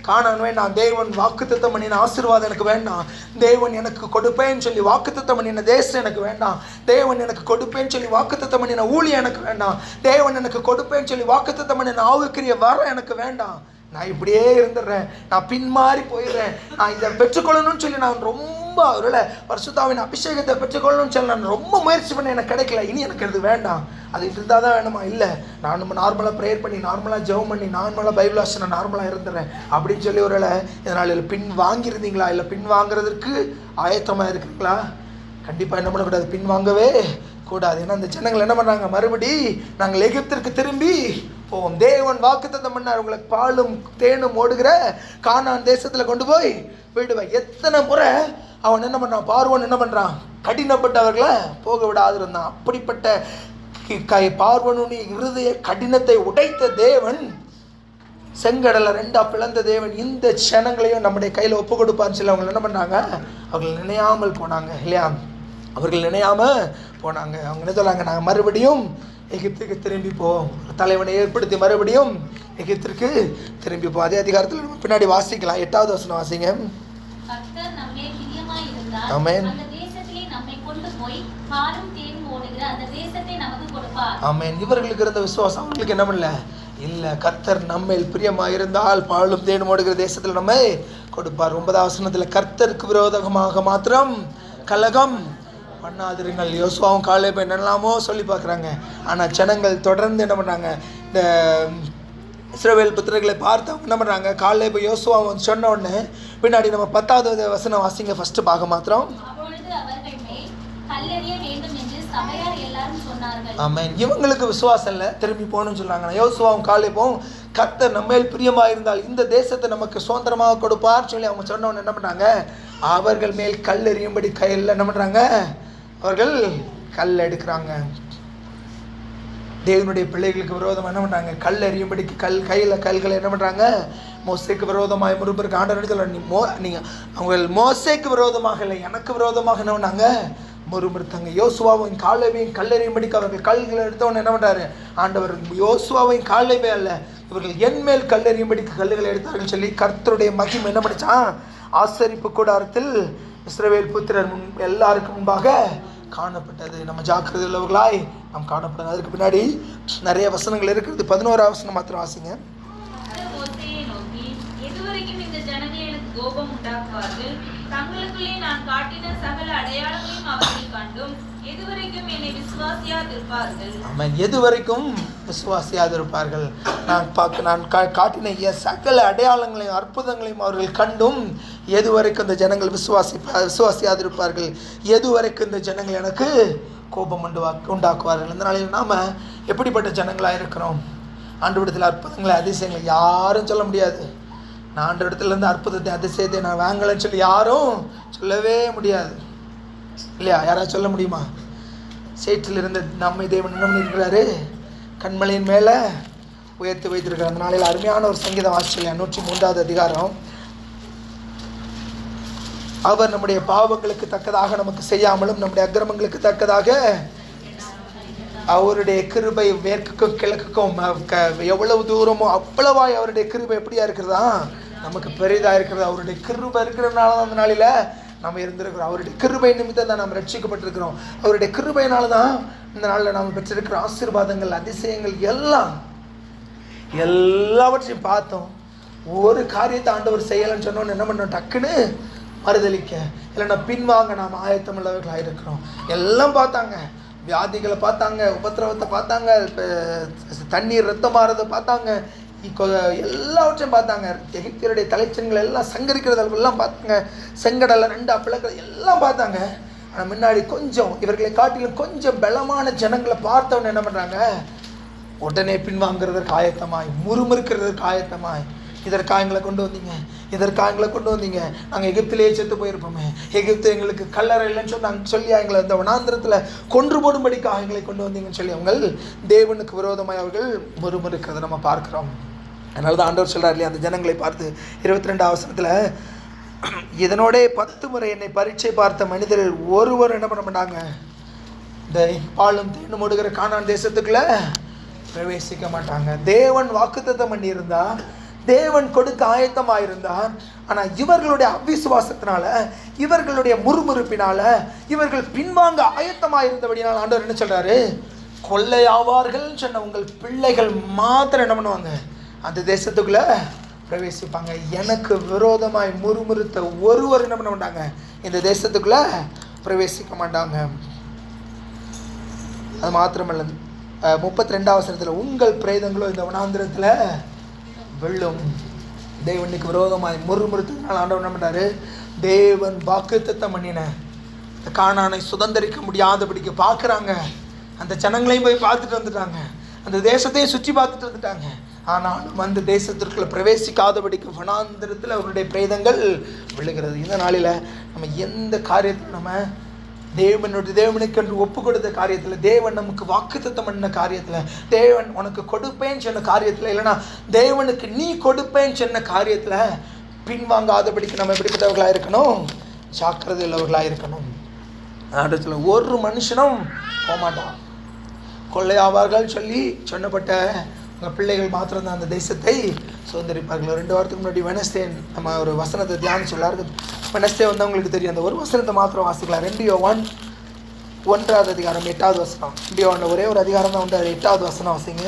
காணான் வேண்டாம், தேவன் வாக்குத்தத்தம் பண்ணின ஆசீர்வாதம் எனக்கு வேண்டாம், தேவன் எனக்கு கொடுப்பேன்னு சொல்லி வாக்குத்தத்தம் பண்ணின தேசம் எனக்கு வேண்டாம், தேவன் எனக்கு கொடுப்பேன்னு சொல்லி வாக்குத்தத்தம் பண்ணின ஊழியம் எனக்கு வேண்டாம், தேவன் எனக்கு கொடுப்பேன்னு சொல்லி வாக்குத்தத்தம் பண்ணின ஆவிக்குரிய வரம் எனக்கு வேண்டாம், நான் இப்படியே இருந்துடுறேன், நான் பின்மாறி போயிடுறேன், நான் இதை பெற்றுக்கொள்ளணும்னு சொல்லி நான் ரொம்ப அவரோட பரிசுத்தாவின் அபிஷேகத்தை பெற்றுக்கொள்ளணும்னு சொல்லி நான் ரொம்ப முயற்சி பண்ண எனக்கு கிடைக்கல, இனி எனக்கு அது வேண்டாம், அது இருந்தால் தான் வேணுமா? இல்லை, நான் நம்ம நார்மலாக ப்ரேயர் பண்ணி, நார்மலாக ஜெபம் பண்ணி, நார்மலாக பைபிள் வாசி நான் நார்மலாக இருந்துடுறேன் அப்படின்னு சொல்லி ஒரு இதனால் பின் வாங்கியிருந்தீங்களா? இல்லை பின் வாங்குறதுக்கு ஆயத்தமாக இருக்கிறீங்களா? கண்டிப்பாக என்ன பண்ணக்கூடாது, பின் வாங்கவே கூடாது. ஏன்னா அந்த ஜனங்கள் என்ன பண்ணுறாங்க, மறுபடி நாங்கள் எகிப்திற்கு திரும்பி போவோம், தேவன் வாக்குத்தத்தம் பண்ணார், உங்களுக்கு பாலும் தேனும் ஓடுகிற கானான் தேசத்தில் கொண்டு போய் விடுவேன். எத்தனை முறை அவன் என்ன பண்ணுறான், பார்வோன் என்ன பண்ணுறான், கடினப்பட்டவர்களை போக விடாது இருந்தான். அப்படிப்பட்ட பார்வோனுடைய இருதய கடினத்தை உடைத்த தேவன், செங்கடலை 2 பிளந்த தேவன் இந்த ஜனங்களையும் நம்முடைய கையில் ஒப்பு கொடுப்பான்னு சொல்லி அவங்க என்ன பண்ணாங்க, அவர்கள் நினையாமல் போனாங்க இல்லையா? அவர்கள் நினையாமல் போனாங்க. அவங்க என்ன சொன்னாங்க, நாங்கள் மறுபடியும் எகிப்துக்கு திரும்பி போவோம், தலைவனை ஏற்படுத்தி மறுபடியும் எகிப்திற்கு திரும்பி போவோம். அதே அதிகாரத்தில் நம்ம பின்னாடி வாசிக்கலாம். 8வது வசனம் வாசிங்க. ஆமென். ஆமென். இவர்களுக்கு இருந்த விசுவாசம் அவங்களுக்கு என்ன பண்ணல, இல்லை, கர்த்தர் நம்மேல் பிரியமாக இருந்தால் பாலும் தேனும் ஓடுகிற தேசத்தில் நம்மை கொடுப்பார். 9வது வசனத்தில் கர்த்தருக்கு விரோதமாக மாத்திரம் கலகம் பண்ணாதிருங்கள். யோசுவாவும் காலேபு என்னெல்லாமோ சொல்லி பார்க்குறாங்க. ஆனால் ஜனங்கள் தொடர்ந்து என்ன பண்ணுறாங்க, இந்த இஸ்ரவேல் புத்திரர்களை பார்த்து அவங்க என்ன பண்ணுறாங்க, காலேபு யோசுவாவும் சொன்ன உடனே பின்னாடி நம்ம 10வது வசனம் வாசிங்க, ஃபர்ஸ்ட் பாகம் மாத்திரம். ஆமென். இவங்களுக்கு விசுவாசம் இல்லை, திரும்பி போகணும்னு சொல்கிறாங்க. யோசுவாவும் காலேபும் கர்த்தர் நம்மேல் பிரியமாக இருந்தால் இந்த தேசத்தை நமக்கு சுதந்திரமாக கொடுப்பார் சொல்லி அவங்க சொன்ன உடனே என்ன பண்ணுறாங்க, அவர்கள் மேல் கல் எறியும்படி கையில் என்ன பண்ணுறாங்க, அவர்கள் கல் எடுக்கிறாங்க. தேவனுடைய பிள்ளைகளுக்கு விரோதமாக என்ன பண்ணுறாங்க, கல் எறியும்படிக்கு கையில் கல்களை என்ன பண்ணுறாங்க, மோசேக்கு விரோதமாக முறுபருக்கு ஆண்டவர் சொல்ல, நீங்கள் அவங்க மோசேக்கு விரோதமாக இல்லை, எனக்கு விரோதமாக என்ன பண்ணாங்க, முறுமுறுத்தாங்க. யோசுவாவையும் காலேபையும் கல்லெறியும்படிக்கு அவர்கள் கல்களை எடுத்தவொன்னு என்ன பண்ணுறாரு ஆண்டவர், யோசுவாவையும் காலேபே அல்ல, இவர்கள் என் மேல் கல்லெறியும்படிக்கு கல்லுகளை எடுத்தார்கள் சொல்லி கர்த்தருடைய மகிமை என்ன பண்ணிச்சான், ஆசரிப்பு கூடாரத்தில் இஸ்ரவேல் புத்திரர் எல்லாருக்கும் முன்பாக காணப்பட்டது. நம்ம ஜாக்கிரதை உள்ளவர்களாய் நாம் காணப்பட்டது. அதுக்கு பின்னாடி நிறைய வசனங்கள் இருக்கிறது. 11ஆம் வசனம் மாத்திரம் வாசிங்க. மோசேயை நோக்கி, எதுவரைக்கும் இந்த ஜனங்கள் எனக்கு கோபம் உண்டாக்குவார்கள்? தங்களுக்குள்ளே நான் காட்டின சகல அடையாளங்களையும் அவர்கள் கண்டும் எதுவரைக்கும் என்னை விசுவாசியாதிருப்பார்கள்? ஆமென். எதுவரைக்கும் விசுவாசியாதிருப்பார்கள்? நான் காட்டின சகல அடையாளங்களையும் அற்புதங்களையும் அவர்கள் கண்டும் எதுவரைக்கும் இந்த ஜனங்கள் விசுவாசியாதிருப்பார்கள்? எதுவரைக்கும் இந்த ஜனங்கள் எனக்கு கோபம் உண்டாக்குவார்கள்? இந்த நாளில் நாம் எப்படிப்பட்ட ஜனங்களாக இருக்கிறோம்? ஆண்டவரிடத்தில் அற்புதங்களை அதிசயங்களை யாரும் சொல்ல முடியாது. நான் ஆண்டவரிடத்துலேருந்து அற்புதத்தை அதிசயத்தை நான் வாங்கலைன்னு சொல்லி யாரும் சொல்லவே முடியாது, இல்லையா? யாராவது சொல்ல முடியுமா? சேற்றில் இருந்த நம்மை தேவன் என்ன பண்ணியிருக்கிறாரு? கண்மலையின் மேலே உயர்த்தி வைத்திருக்கிறார். அந்த நாளையில் அருமையான ஒரு சங்கீதம் வாசிச்சலையா, 103வது அதிகாரம். அவர் நம்முடைய பாவங்களுக்கு தக்கதாக நமக்கு செய்யாமலும் நம்முடைய அக்கிரமங்களுக்கு தக்கதாக அவருடைய கிருபை மேற்குக்கும் கிழக்குக்கும் எவ்வளவு தூரமோ அவ்வளவாய் அவருடைய கிருபை எப்படியா இருக்கிறதா? நமக்கு பெரிதாக இருக்கிறது. அவருடைய கிருபை இருக்கிறதுனால தான் அந்த நாளில் நம்ம இருந்திருக்கிறோம். அவருடைய கிருபை நிமித்தம் தான் நாம் ரட்சிக்கப்பட்டிருக்கிறோம். அவருடைய கிருபையினால தான் இந்த நாளில் நாம் பெற்றிருக்கிற ஆசீர்வாதங்கள் அதிசயங்கள் எல்லாவற்றையும் பார்த்தோம். ஒரு காரியத்தை ஆண்டவர் செய்யலைன்னு சொன்னோன்னு என்ன பண்ணோம்? டக்குன்னு மறுதளிக்க, இல்லைன்னா பின்வாங்க நாம் ஆயத்தம் உள்ளவர்களாக இருக்கிறோம். எல்லாம் பார்த்தாங்க, வியாதிகளை பார்த்தாங்க, உபத்திரவத்தை பார்த்தாங்க, தண்ணீர் ரத்தமாறதை பார்த்தாங்க, எல்லாவற்றையும் பார்த்தாங்க. எகிப்தியருடைய தலைச்சன்கள் எல்லாம் சங்கரிக்கிறதெல்லாம் பார்த்தாங்க, செங்கடலை 2 பிளக்கள் எல்லாம் பார்த்தாங்க. ஆனால் முன்னாடி கொஞ்சம் இவர்களை காட்டிலும் கொஞ்சம் பலமான ஜனங்களை பார்த்தவன்னு என்ன பண்ணுறாங்க? உடனே பின்வாங்கிறதற்கு ஆயத்தமாய், முறுமுறுக்கிறதுக்கு ஆயத்தமாய், இதற்காக எங்களை கொண்டு வந்தீங்க, நாங்கள் எகிப்திலேயே செத்து போயிருப்போமே, எகிப்து எங்களுக்கு கல்லறை இல்லைன்னு சொல்லி எங்களை இந்த வனாந்திரத்தில் கொன்று போடும்படிக்காக எங்களை கொண்டு வந்தீங்கன்னு சொல்லி அவங்க தேவனுக்கு விரோதமாய் அவர்கள் முறுமுறுக்கிறத நம்ம பார்க்குறோம். அதனால தான் ஆண்டவர் சொல்கிறார் இல்லையா, அந்த ஜனங்களை பார்த்து 22ஆம் வசனத்தில், இதனோட 10 முறை என்னை பரீட்சை பார்த்த மனிதர்கள் ஒருவர் என்ன பண்ண மாட்டாங்க? இந்த பாலும் தேனும் ஓடுகிற கானான் தேசத்துக்குள்ள பிரவேசிக்க மாட்டாங்க. தேவன் வாக்குத்தத்தம் பண்ணியிருந்தா, தேவன் கொடுக்க ஆயத்தமாயிருந்தார். ஆனால் இவர்களுடைய அவிசுவாசத்தினால, இவர்களுடைய முறுமுறுப்பினால, இவர்கள் பின்வாங்க ஆயத்தமாயிருந்தபடினால் ஆண்டவர் என்ன சொல்றாரு? கொள்ளையாவார்கள் சொன்ன உங்கள் பிள்ளைகள் மாத்திரம் என்ன பண்ணுவாங்க? அந்த தேசத்துக்குள்ள பிரவேசிப்பாங்க. எனக்கு விரோதமாய் முறுமுறுத்த ஒருவர் என்ன பண்ண மாட்டாங்க? இந்த தேசத்துக்குள்ள பிரவேசிக்க மாட்டாங்க. அது மாத்திரமல்ல, 32ஆம் வசனத்தில், உங்கள் பிரேதங்களோ இந்த வனாந்திரத்தில் வெள்ளும். தேவனுக்கு விரோதமாய் முறுமுறுத்ததுனால ஆண்டவர் என்ன பண்ணாரு? தேவன் வாக்குத்தத்தம் பண்ணின கானானை சுதந்திரிக்க முடியாதபடிக்கு பார்க்குறாங்க. அந்த ஜனங்களையும் போய் பார்த்துட்டு வந்துட்டாங்க, அந்த தேசத்தையும் சுற்றி பார்த்துட்டு வந்துட்டாங்க. ஆனாலும் அந்த தேசத்திற்குள்ள பிரவேசிக்காதபடிக்கு வனாந்திரத்தில் அவருடைய பிரேதங்கள் விழுகிறது. இந்த நாளில் நம்ம எந்த காரியத்தில் நம்ம தேவனுக்கு என்று ஒப்பு கொடுத்த காரியத்தில், தேவன் நமக்கு வாக்குத்தத்தம் பண்ண காரியத்தில், தேவன் உனக்கு கொடுப்பேன்னு சொன்ன காரியத்தில், இல்லைனா தேவனுக்கு நீ கொடுப்பேன்னு சொன்ன காரியத்தில் பின்வாங்காதபடிக்கு நம்ம எப்படிப்பட்டவர்களாக இருக்கணும்? ஜாக்கிரதை உள்ளவர்களாக இருக்கணும். இடத்துல ஒரு மனுஷனும் போகமாட்டான். கொள்ளையாவார்கள் சொல்லி சொன்னப்பட்ட உங்கள் பிள்ளைகள் மாத்திரம்தான் அந்த தேசத்தை சுதந்திரிப்பார்கள். 2 வாரத்துக்கு முன்னாடி வெனஸ்டே நம்ம ஒரு வசனத்தை தியானிச்சு எல்லாருக்கும் வெனஸ்டே வந்தவங்களுக்கு தெரியும். அந்த ஒரு வசனத்தை மாத்திரம் வாசிக்கலாம். 2 யோவான் 1ஆம் அதிகாரம் 8வது வசனம். 2 யோவான்ல ஒரே ஒரு அதிகாரம் தான் உண்டு, அது 8வது வசனம் வாசிங்க.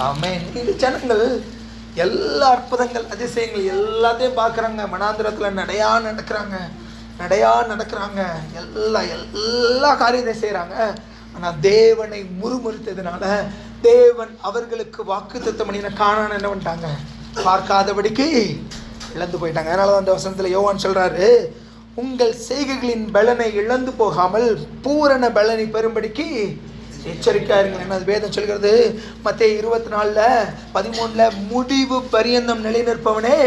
ஆமென். இந்த ஜனங்கள் எல்லா அற்புதங்கள் அதிசயங்கள் எல்லாத்தையும் பார்க்குறாங்க. மனாந்திரத்தில் நடையா நடக்கிறாங்க, எல்லா காரியத்தையும் செய்கிறாங்க. ஆனால் தேவனை முறுமுறுத்ததுனால தேவன் அவர்களுக்கு வாக்குத்தத்தம் பண்ணின கானான் என்ன பண்ணிட்டாங்க? பார்க்காதபடிக்கு இழந்து போயிட்டாங்க. அதனால தான் அந்த வசனத்தில் யோவான் சொல்கிறாரு, உங்கள் செய்கைகளின் பலனை இழந்து போகாமல் பூரண பலனை பெறும்படிக்கு எச்சரிக்கையா இருங்க. என்ன வேதம் சொல்கிறது? மத்தேயு 24:13 முடிவு பரியந்தம் நிலை நிற்பவனே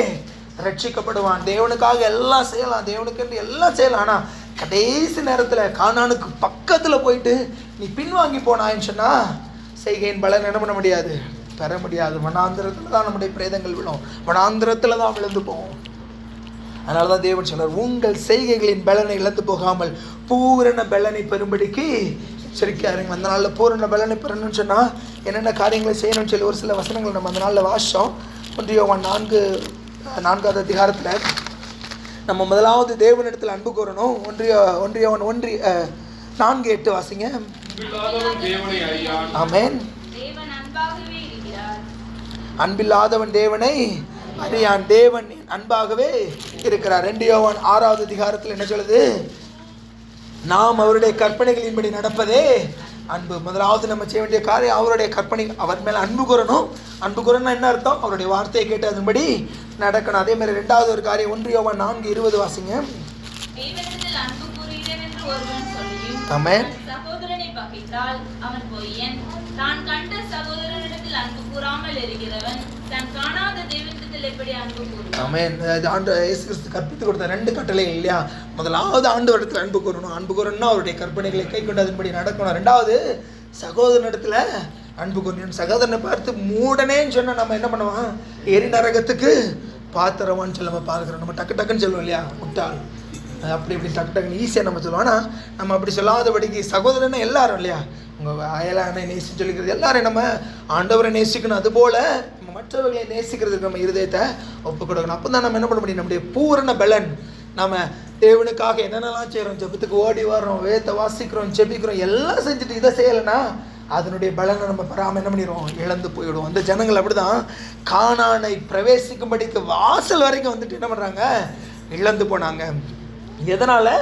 ரட்சிக்கப்படுவான். தேவனுக்காக எல்லாம் செய்யலாம், தேவனுக்கு என்று எல்லாம் செய்யலாம். ஆனால் கடைசி நேரத்தில் கானானுக்கு பக்கத்தில் போயிட்டு நீ பின்வாங்கி போனான்னு சொன்னால் செய்கையின் பலன் என்ன பண்ண முடியாது? பெற முடியாது. வனாந்திரத்தில் தான் நம்முடைய பிரேதங்கள் விழும், வனாந்திரத்தில் தான் விழுந்து போகும். அதனால தான் தேவன் சொல்றார், உங்கள் செய்கைகளின் பலனை இழந்து போகாமல் பூரண பலனை பெறும்படிக்கு எச்சரிக்கையாக இருங்க. அந்த நாளில் பூரண பலனை பெறணும்னு சொன்னால் என்னென்ன காரியங்களை செய்யணும்னு சொல்லி ஒரு சில வசனங்கள் நம்ம அந்த நாளில் வாசித்தோம். 1 யோவான் 4வது அதிகாரத்தில் நம்ம முதலாவது தேவனிடத்தில் அன்பு கூறணும். 1 யோவான் 4:8 வாசிங்க. ஆமென். அன்பில்லாதவன் தேவனை அறியான், தேவன் அன்பாகவே இருக்கிறார். 2 யோவான் 6வது அதிகாரத்தில் என்ன சொல்லுது? நாம் அவருடைய கற்பனைகளின்படி நடப்பதே அன்பு. முதலாவது நம்ம செய்ய வேண்டிய காரியம் அவருடைய கற்பனை, அவர் மேலே அன்பு கூறணும். அன்பு கூறணும்னா என்ன அர்த்தம்? அவருடைய வார்த்தையை கேட்டு அதன்படி நடக்கணும். அதே மாதிரி 2வது ஒரு காரியம் 1 யோவான் 4:20 வாசிங்க. ஆமென். சகோதரனை பகைத்தால் அவன் பொய்யன், தான் கண்ட சகோதரனிடத்தில் அன்பு கூறாமல் இருக்கிறவன் தான் காணாத தேவனிடத்தில் எப்படி அன்பு கூறுவான்? ஆமென். ஆண்டவர் இயேசு கிறிஸ்து கற்பித்து கொடுத்த 2 கட்டளைகள் இல்லையா? முதலாவது ஆண்டவரிடத்தில் அன்பு கூறணும். அன்பு கூறணும்னா அவருடைய கற்பனைகளை கை கொண்டு அதன்படி நடக்கணும். 2வது சகோதரனிடத்தில் அன்பு கூறணும். சகோதரனை பார்த்து மூடனேன்னு சொன்னால் நம்ம என்ன பண்ணுவோம்? எரி நரகத்துக்கு பாத்திரவான்னு சொல்லி நம்ம பார்க்குறோம். நம்ம டக்கு டக்குன்னு சொல்லுவோம் இல்லையா? முட்டாள் அப்படி இப்படி டக்கு டக்குன்னு ஈஸியாக நம்ம சொல்லுவோம். ஆனால் நம்ம அப்படி சொல்லாதபடிக்கு சகோதரனை எல்லாரும் இல்லையா, உங்கள் அயலானை நேசி சொல்லிக்கிறது எல்லாரையும் நம்ம ஆண்டவரை நேசிக்கணும். அதுபோல் நம்ம மற்றவர்களை நேசிக்கிறதுக்கு நம்ம இருதயத்தை ஒப்பு கொடுக்கணும். அப்போ தான் நம்ம என்ன பண்ண முடியும்? நம்முடைய பூரண பலன். நம்ம தேவனுக்காக என்னென்னலாம் செய்கிறோம், ஜெபத்துக்கு ஓடி வர்றோம், வேதத்தை வாசிக்கிறோம், ஜெபிக்கிறோம், எல்லாம் செஞ்சுட்டு இதை செய்யலைன்னா அதனுடைய பலனை நம்ம பெறாமல் என்ன பண்ணிடுவோம்? இழந்து போயிடுவோம். அந்த ஜனங்கள் அப்படி தான் கானானை பிரவேசிக்கும்படிக்கு வாசல் வரைக்கும் வந்துட்டு என்ன பண்ணுறாங்க? இழந்து போனாங்க. எதனால்?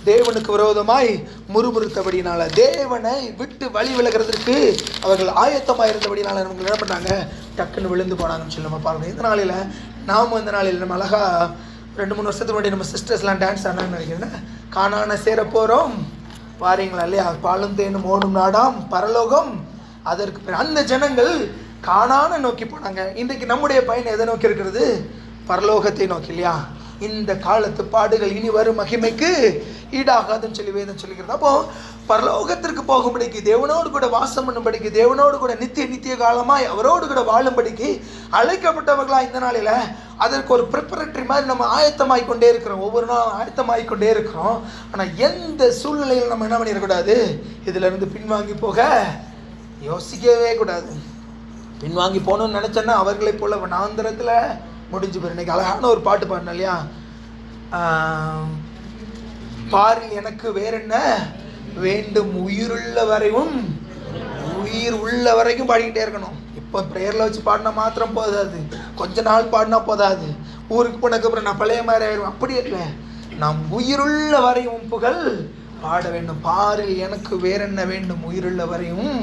தேவனுக்கு விரோதமாய் முறுமுறுத்தபடினால, தேவனை விட்டு வழி விலகிறதுக்கு அவர்கள் ஆயத்தமாக இருந்தபடினால நமக்கு என்ன பண்ணாங்க? டக்குன்னு விழுந்து போனாங்கன்னு சொல்லி நம்ம பார்க்கணும். இந்த நாளில் நாம் இந்த நாளில் நம்ம அழகாக 2-3 வருஷத்துக்கு முன்னாடி நம்ம சிஸ்டர்ஸ்லாம் டான்ஸ் ஆனான்னு நினைக்கிறேன். கானானை சேர போகிறோம் வாரீங்களா இல்லையா? பாலும் தேனும் ஓடும் நாடாம் பரலோகம் அதற்கு அந்த ஜனங்கள் கானானை நோக்கி போனாங்க. இன்றைக்கு நம்முடைய பயணம் எதை நோக்கி இருக்கிறது? பரலோகத்தை நோக்கி இல்லையா? இந்த காலத்து பாடுகள் இனி வரும் மகிமைக்கு ஈடாகாதுன்னு சொல்லி வேதம் சொல்லிக்கிறது. அப்போ பரலோகத்திற்கு போகும்படிக்கு, தேவனோடு கூட வாசம் பண்ணும்படிக்கு, தேவனோடு கூட நித்திய காலமாய் அவரோடு கூட வாழும்படிக்கு அழைக்கப்பட்டவர்களாக இந்த நாளில் அதற்கு ஒரு ப்ரிப்பரேட்டரி மாதிரி நம்ம ஆயத்தமாகி கொண்டே இருக்கிறோம். ஒவ்வொரு நாளும் ஆயத்தமாகி கொண்டே இருக்கிறோம். ஆனால் எந்த சூழ்நிலையில் நம்ம என்ன பண்ணிடக்கூடாது? இதிலிருந்து பின்வாங்கி போக யோசிக்கவே கூடாது. பின்வாங்கி போகணும்னு நினச்சேன்னா அவர்களை போல வனாந்தரத்தில் முடிஞ்சு போயிரு. இன்னைக்கு அழகான ஒரு பாட்டு பாடினோம் இல்லையா? பாரில் எனக்கு வேற என்ன வேண்டும், உயிருள்ள வரையும், உயிர் உள்ள வரைக்கும் பாடிக்கிட்டே இருக்கணும். இப்போ ப்ரேயரில் வச்சு பாடினா மாத்திரம் போதாது, கொஞ்ச நாள் பாடினா போதாது. ஊருக்கு போனதுக்கப்புறம் நான் பழைய மாதிரி ஆயிடுவேன். அப்படி இல்லை, நாம் உயிருள்ள வரையும் புகழ் பாட வேண்டும். பாரில் எனக்கு வேற என்ன வேண்டும், உயிருள்ள வரையும்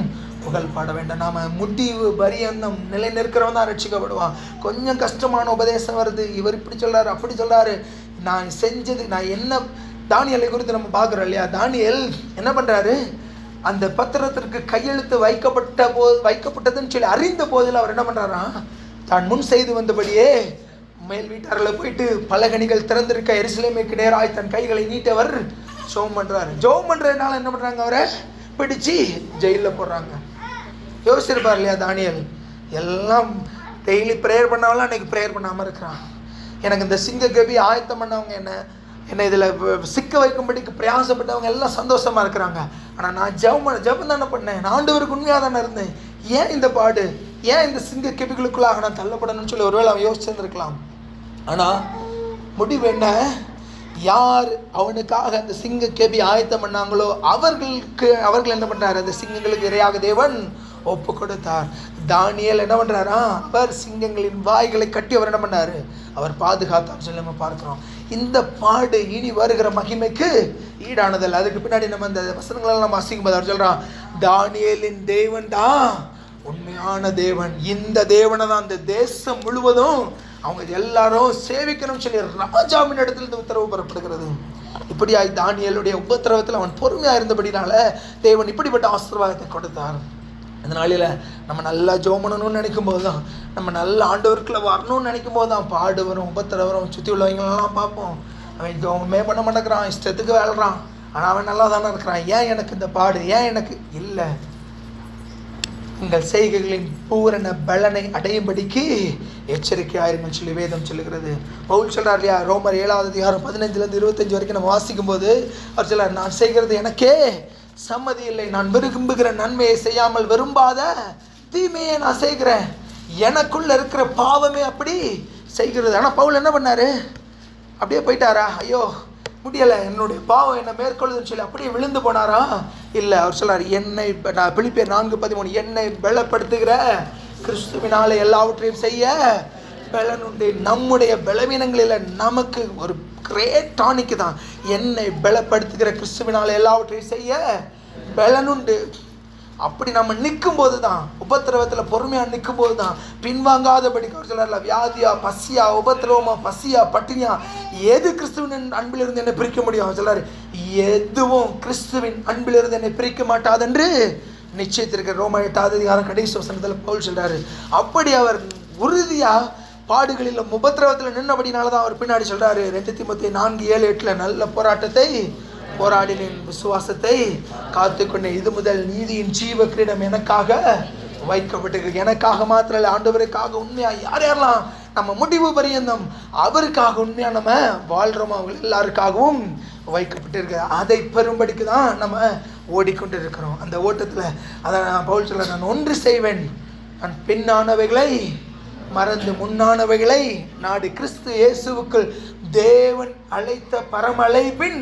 புகழ் பாட வேண்டும். நாம் முடிவு பரியந்தம் நிலை நிற்கிறவன் தான் ரட்சிக்கப்படுவான். கொஞ்சம் கஷ்டமான உபதேசம் வருது, இவர் இப்படி சொல்கிறாரு அப்படி சொல்கிறாரு, நான் செஞ்சது நான் என்ன. தானியலை குறித்து நம்ம பார்க்குறோம் இல்லையா? தானியல் என்ன பண்ணுறாரு? அந்த பத்திரத்திற்கு கையெழுத்து வைக்கப்பட்டதுன்னு சொல்லி அறிந்த போதில் அவர் என்ன பண்ணுறாரா? தான் முன் செய்து வந்தபடியே மேல் வீட்டாரில் போயிட்டு பலகணிகள் திறந்திருக்க எருசலேமுக்கு நேராய் தன் கைகளை நீட்டவர் ஜெபம் பண்ணுறாரு. ஜெபம் பண்ணுறதுனால என்ன பண்ணுறாங்க? அவரை பிடிச்சி ஜெயிலில் போடுறாங்க. யோசிச்சிருப்பார் இல்லையா தானியல்? எல்லாம் டெய்லி ப்ரேயர் பண்ணவங்களாம் அன்றைக்கி ப்ரேயர் பண்ணாமல் இருக்கிறான். எனக்கு இந்த சிங்க கவி ஆயத்தம் பண்ணவங்க என்னை இதில் சிக்க வைக்கும்படிக்கு பிரயாசப்பட்டவங்க எல்லாம் சந்தோஷமாக இருக்கிறாங்க. ஆனால் நான் ஜெபம் தானே பண்ணேன், நான் ஆண்டவருக்கு உண்மையாக தானே இருந்தேன். ஏன் இந்த பாடு, ஏன் இந்த சிங்க கெபிகளுக்குள்ளாக நான் தள்ளப்படணும்னு சொல்லி ஒருவேளை அவன் யோசிச்சிருந்துருக்கலாம். ஆனால் முடிவு என்ன? யார் அவனுக்காக அந்த சிங்க கெபி ஆயத்தம் பண்ணாங்களோ அவர்கள் என்ன பண்ணுறாரு? அந்த சிங்கங்களுக்கு இரையாக தேவன் ஒப்பு கொடுத்தார். தானியேல் என்ன பண்ணுறாரா? அவர் சிங்கங்களின் வாய்களை கட்டி அவர் என்ன பண்ணார்? அவர் பாதுகாத்தார் சொல்லி நம்ம பார்க்குறோம். இந்த பாடு இனி வருகிற மகிமைக்கு ஈடானதில்லை. அதுக்கு பின்னாடி நம்ம அந்த வசனங்களெல்லாம் நம்ம வாசிக்கும்போது அவர் சொல்கிறான், தானியேலின் தேவன் தான் உண்மையான தேவன். இந்த தேவனை தான் அந்த தேசம் முழுவதும் அவங்க எல்லாரும் சேவிக்கணும்னு சொல்லி ராஜாவின் இடத்துல இந்த உத்தரவு பெறப்படுகிறது. இப்படியாய் தானியேலுடைய உபத்திரவத்தில் அவன் பொறுமையாக இருந்தபடினால தேவன் இப்படிப்பட்ட ஆசீர்வாதத்தை கொடுத்தார். அந்த நாளில் நம்ம நல்லா ஜெபம் பண்ணணும்னு நினைக்கும் போது தான், நம்ம நல்ல ஆண்டவருக்குள்ள வரணும்னு நினைக்கும் போது தான் பாடு வரும், உபத்திரம் வரும். சுற்றி உள்ளவங்களெல்லாம் பார்ப்போம், அவன் ஜெபமே பண்ண மாட்டேங்கிறான், இஷ்டத்துக்கு வேலைறான், ஆனால் அவன் நல்லா தானே இருக்கிறான். ஏன் எனக்கு இந்த பாடு, ஏன் எனக்கு இல்லை? உங்கள் செய்கைகளின் பூரண பலனை அடையும்படிக்கு எச்சரிக்கையாயிருங்கள் சொல்லி வேதம் சொல்லுகிறது. பவுல் சொல்கிறார் இல்லையா? ரோமர் 7வது அதிகாரம் 15-25 வரைக்கும் நம்ம வாசிக்கும் போது அவர் சொல்கிறார், நான் செய்கிறது எனக்கே சம்மதி இல்லை. நான் விரும்புகிற நன்மையை செய்யாமல் விரும்பாத தீமையை நான் செய்கிறேன். எனக்குள்ள இருக்கிற பாவமே அப்படி செய்கிறது. ஆனால் பவுல் என்ன பண்ணாரு? அப்படியே போயிட்டாரா? ஐயோ முடியலை, என்னுடைய பாவம் என்னை மேற்கொள்ளுதுன்னு சொல்லி அப்படியே விழுந்து போனாரா? இல்லை. அவர் சொல்றாரு, என்னை நான் பிலிப்பியர் 4:13 என்னை பலப்படுத்துகிற கிறிஸ்துவினால எல்லாவற்றையும் செய்ய பலனுண்டு. நம்முடைய பலவீனங்களில் நமக்கு ஒரு கிரேட் டானிக்கு தான். என்னை பலப்படுத்துகிற கிறிஸ்துவினால எல்லாவற்றையும் செய்ய பலனுண்டு. அப்படி நம்ம நிற்கும் போது தான், உபத்திரவத்தில் பொறுமையாக நிற்கும் போது தான், பின்வாங்காதபடிக்கு அவர் சொல்லல, வியாதியா, பசியா, உபத்திரவமா, பசியா, பட்டினியா, எது கிறிஸ்துவின் அன்பிலிருந்து என்னை பிரிக்க முடியும்? அவர் சொல்லாரு, எதுவும் கிறிஸ்துவின் அன்பிலிருந்து என்னை பிரிக்க மாட்டாதென்று நிச்சயத்திருக்கிற. ரோம 8 கடைசி வசனத்தில் பவுல் சொல்றாரு. அப்படி அவர் உறுதியா பாடுகளில் உபத்திரவத்தில் நின்னபடினால தான் அவர் பின்னாடி சொல்றாரு 2 தீமோத்தேயு 4:7-8 நல்ல போராட்டத்தை போராடினேன், விசுவாசத்தை காத்துக்கொண்டேன், இது முதல் நீதியின் ஜீவ கிரீடம் எனக்காக வைக்கப்பட்டிருக்கு. எனக்காக மாத்திரம் இல்லை, ஆண்டவருக்காக உண்மையா யார் யாரெல்லாம் நம்ம முடிவு பரியந்தம் அவருக்காக உண்மையா நம்ம வாழ்றோமோ அவங்க எல்லாருக்காகவும் வைக்கப்பட்டிருக்கு. அதை பெறும்படிக்கு தான் நம்ம ஓடிக்கொண்டு இருக்கிறோம். அந்த ஓட்டத்தில் அதை நான் பவுல் சொல்ல, நான் ஒன்று செய்வேன், நான் பின்னானவைகளை மறந்து முன்னானவைகளை நாடு கிறிஸ்து இயேசுவுக்குள் தேவன் அழைத்த பரமழைப்பின்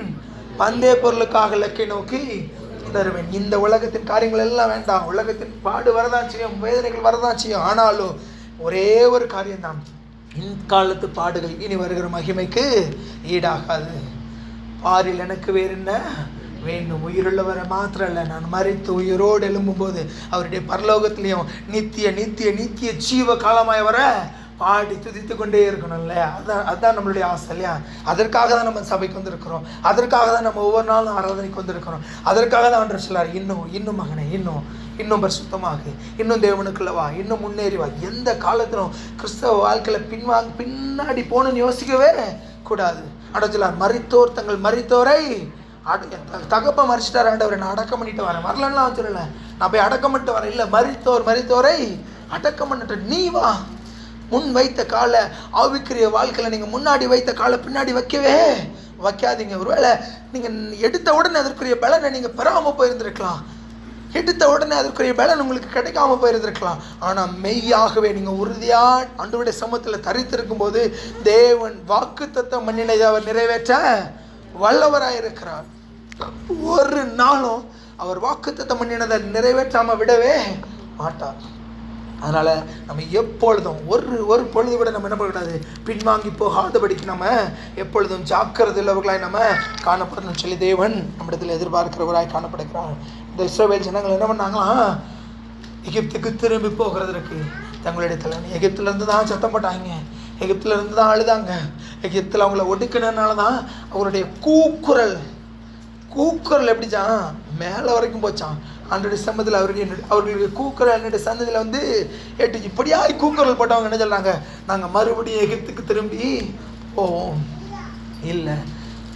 பந்தய பொருளுக்காக இலக்கை நோக்கி தருவேன். இந்த உலகத்தின் காரியங்கள் எல்லாம் வேண்டாம். உலகத்தின் பாடு வரதான் செய்யும், வேதனைகள் வரதான் செய்யும். ஆனாலும் ஒரே ஒரு காரியம்தான், இன்காலத்து பாடுகள் இனி வருகிற மகிமைக்கு ஈடாகாது. பாரில் எனக்கு வேறு என்ன வேண்டும்? உயிருள்ளவரை மாத்திரம் இல்லை, நான் மரித்து உயிரோடு எழும்பும்போது அவருடைய பரலோகத்திலையும் நித்திய நித்திய நித்திய ஜீவ காலமாய் வர பாடி துதித்து கொண்டே இருக்கணும்ல. அதுதான் நம்மளுடைய ஆசை இல்லையா? அதற்காக தான் நம்ம சபைக்கு வந்திருக்கிறோம். அதற்காக தான் நம்ம ஒவ்வொரு நாளும் ஆராதனைக்கு வந்திருக்கிறோம். அதற்காக தான் ஆண்டவர் சொல்லார், இன்னும் மகனே, இன்னும் பரிசுத்தமாக, இன்னும் தேவனுக்குள்ளவா, இன்னும் முன்னேறி வா. எந்த காலத்திலும் கிறிஸ்தவ வாழ்க்கையில் பின்னாடி போகணும்னு யோசிக்கவே கூடாது. ஆண்டவர் சொல்லார், மரித்தோர் தங்கள் மரித்தோரை தகப்ப மறிச்சிட்டார் ஆண்டவரை, நான் அடக்கம் பண்ணிட்டு வரேன். வரலன்னா சொல்லலை, நான் போய் அடக்கம் பண்ணிட்டு வரேன். இல்லை, மரித்தோரை அடக்கம் பண்ணிட்டு நீ வா. முன் வைத்த காலை ஆவிக்குரிய வாழ்க்கையில் நீங்கள் முன்னாடி வைத்த காலை பின்னாடி வைக்காதீங்க. ஒருவேளை நீங்கள் எடுத்த உடனே அதற்குரிய பலனை நீங்கள் பெறாமல் போயிருந்திருக்கலாம். எடுத்த உடனே அதற்குரிய பலன் உங்களுக்கு கிடைக்காம போயிருந்திருக்கலாம். ஆனால் மெய்யாகவே நீங்கள் உறுதியாக ஆண்டவருடைய சமூகத்தில் தரித்திருக்கும் போது தேவன் வாக்குத்தத்தம் பண்ணினதை அவர் நிறைவேற்ற வல்லவராயிருக்கிறார். ஒரு நாளும் அவர் வாக்குத்தத்தம் பண்ணினதை நிறைவேற்றாமல் விடவே மாட்டார். அதனால் நம்ம எப்பொழுதும் ஒரு பொழுது கூட நம்ம என்ன பண்ணக்கூடாது, பின்வாங்கி போகாதபடிக்கு நம்ம எப்பொழுதும் ஜாக்கிரதை உள்ளவர்களாய் நம்ம காணப்படணும்னு சொல்லி தேவன் நம்மிடத்தில் எதிர்பார்க்கிறவராய் காணப்படுகிறார். இந்த இஸ்ரவேல் ஜனங்கள் என்ன பண்ணாங்களாம், எகிப்துக்கு திரும்பி போகிறதுக்கு தங்களுடைய தலைமை எகிப்திலேருந்து தான் சத்தம் போட்டாங்க, எகிப்திலேருந்து தான் அழுதாங்க. எகிப்தில் அவங்கள ஒடுக்கினதுனால தான் அவங்களுடைய கூக்குரல் எப்படிச்சான், மேலே வரைக்கும் போச்சான். ஆண்டோடைய சம்மதியில் அவர்களுடைய கூக்குரல் என்னுடைய சந்ததியில் வந்து ஏட்டுச்சு. இப்படியாய் கூக்குரல் போட்டவங்க என்ன சொல்கிறாங்க, நாங்கள் மறுபடியும் எகிப்துக்கு திரும்பி போவோம். இல்லை,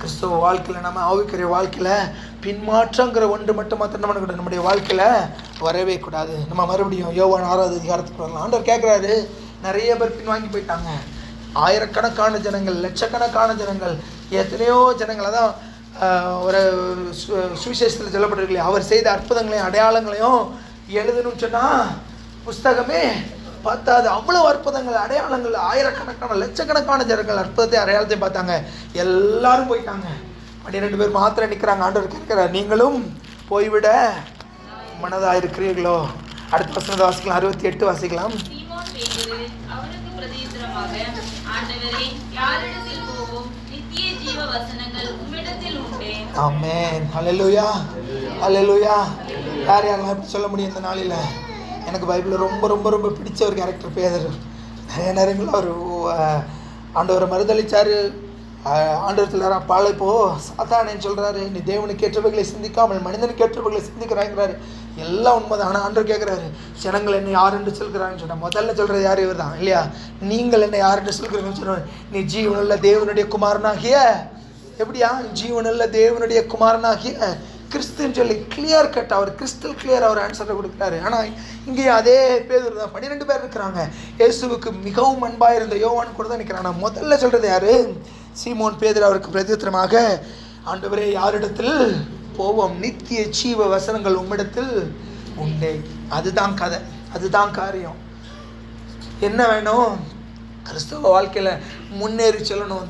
கிறிஸ்தவ வாழ்க்கையில் நம்ம ஆவிக்குரிய வாழ்க்கையில் பின்மாற்றங்கிற ஒன்று மட்டும் மாத்திரம் நம்ம பண்ணக்கூடாது, நம்முடைய வாழ்க்கையில் வரவே கூடாது. நம்ம மறுபடியும் யோவான் 6வது அதிகாரத்துக்கு வரலாம். ஆண்டவர் கேட்குறாரு, நிறைய பேர் பின்வாங்கி போயிட்டாங்க. ஆயிரக்கணக்கான ஜனங்கள், லட்சக்கணக்கான ஜனங்கள், எத்தனையோ ஜனங்கள். அதான் ஒரு சுவிசேஷத்தில் சொல்லப்பட்டிருக்கலையே, அவர் செய்த அற்புதங்களையும் அடையாளங்களையும் எழுதணும்னு சொன்னால் புஸ்தகமே பார்த்தாது. அவ்வளோ அற்புதங்கள், அடையாளங்கள், ஆயிரக்கணக்கான லட்சக்கணக்கான ஜனங்கள் அற்புதத்தை அடையாளத்தையும் பார்த்தாங்க. எல்லாரும் போயிட்டாங்க. 12 பேர் மாத்திரம் நிற்கிறாங்க. ஆண்டவர் கேட்கிறார், நீங்களும் போய்விட மனதாக இருக்கிறீர்களோ? அடுத்த வசனத்தை வாசிக்கலாம், 68 வாசிக்கலாம். அவருக்கு பிரதியுத்தரமாக, ஆண்டவரே, யாரிடத்தில் போவோம்? நித்திய ஜீவ வசனங்கள் உம்மிடத்தில் உண்டே. ஆமென். ஹல்லேலூயா, ஹல்லேலூயா. யாரெல்லாம் எப்படி சொல்ல முடியும் இந்த நாளில்? எனக்கு பைபிளில் ரொம்ப ரொம்ப ரொம்ப பிடிச்ச ஒரு கேரக்டர் பேதர். நிறைய நேரங்களில் அவர் ஆண்டவரை மறுதளித்தார். ஆண்டவர் சொல்கிறார், அப்பால இப்போது சாத்தானேன்னு சொல்கிறாரு, நீ தேவனுக்கு ஏற்றவைகளை சிந்திக்காமல் மனிதனுக்கு ஏற்றவைகளை சிந்திக்கிறாங்கிறாரு. எல்லாம் உண்மைதான். ஆனால் ஆண்டவர் கேட்குறாரு, ஜனங்கள் என்ன யார் என்று சொல்கிறான்னு சொன்னால் முதல்ல சொல்கிறது யார்? இவர் தான் இல்லையா? நீங்கள் என்ன யார் என்று சொல்கிறீங்கன்னு சொன்னார். நீ ஜீவனுள்ள தேவனுடைய குமாரனாகிய, எப்படியா ஜீவனுள்ள தேவனுடைய குமாரனாகிய கிறிஸ்துன்னு சொல்லி கிளியர் கட், அவர் கிறிஸ்டல் கிளியர் அவர் ஆன்சரை கொடுக்குறாரு. ஆனால் இங்கேயும் அதே பேர் தான் 12 பேர் இருக்கிறாங்க. இயேசுவுக்கு மிகவும் அன்பாக இருந்த யோவான் கூட தான் நிற்கிறாங்க. ஆனால் முதல்ல சொல்கிறது யார்? சீமோன் பேதுரு அவருக்கு பிரதியுத்தரமாக, ஆண்டவரே, யாரிடத்தில் போவோம். நித்திய ஜீவ வசனங்கள் உம்மிடத்தில் உண்டே. அதுதான் கதை, அதுதான் காரியம். என்ன வேணும்? கிறிஸ்தவ வாழ்க்கையில் முன்னேறி செல்லணும்.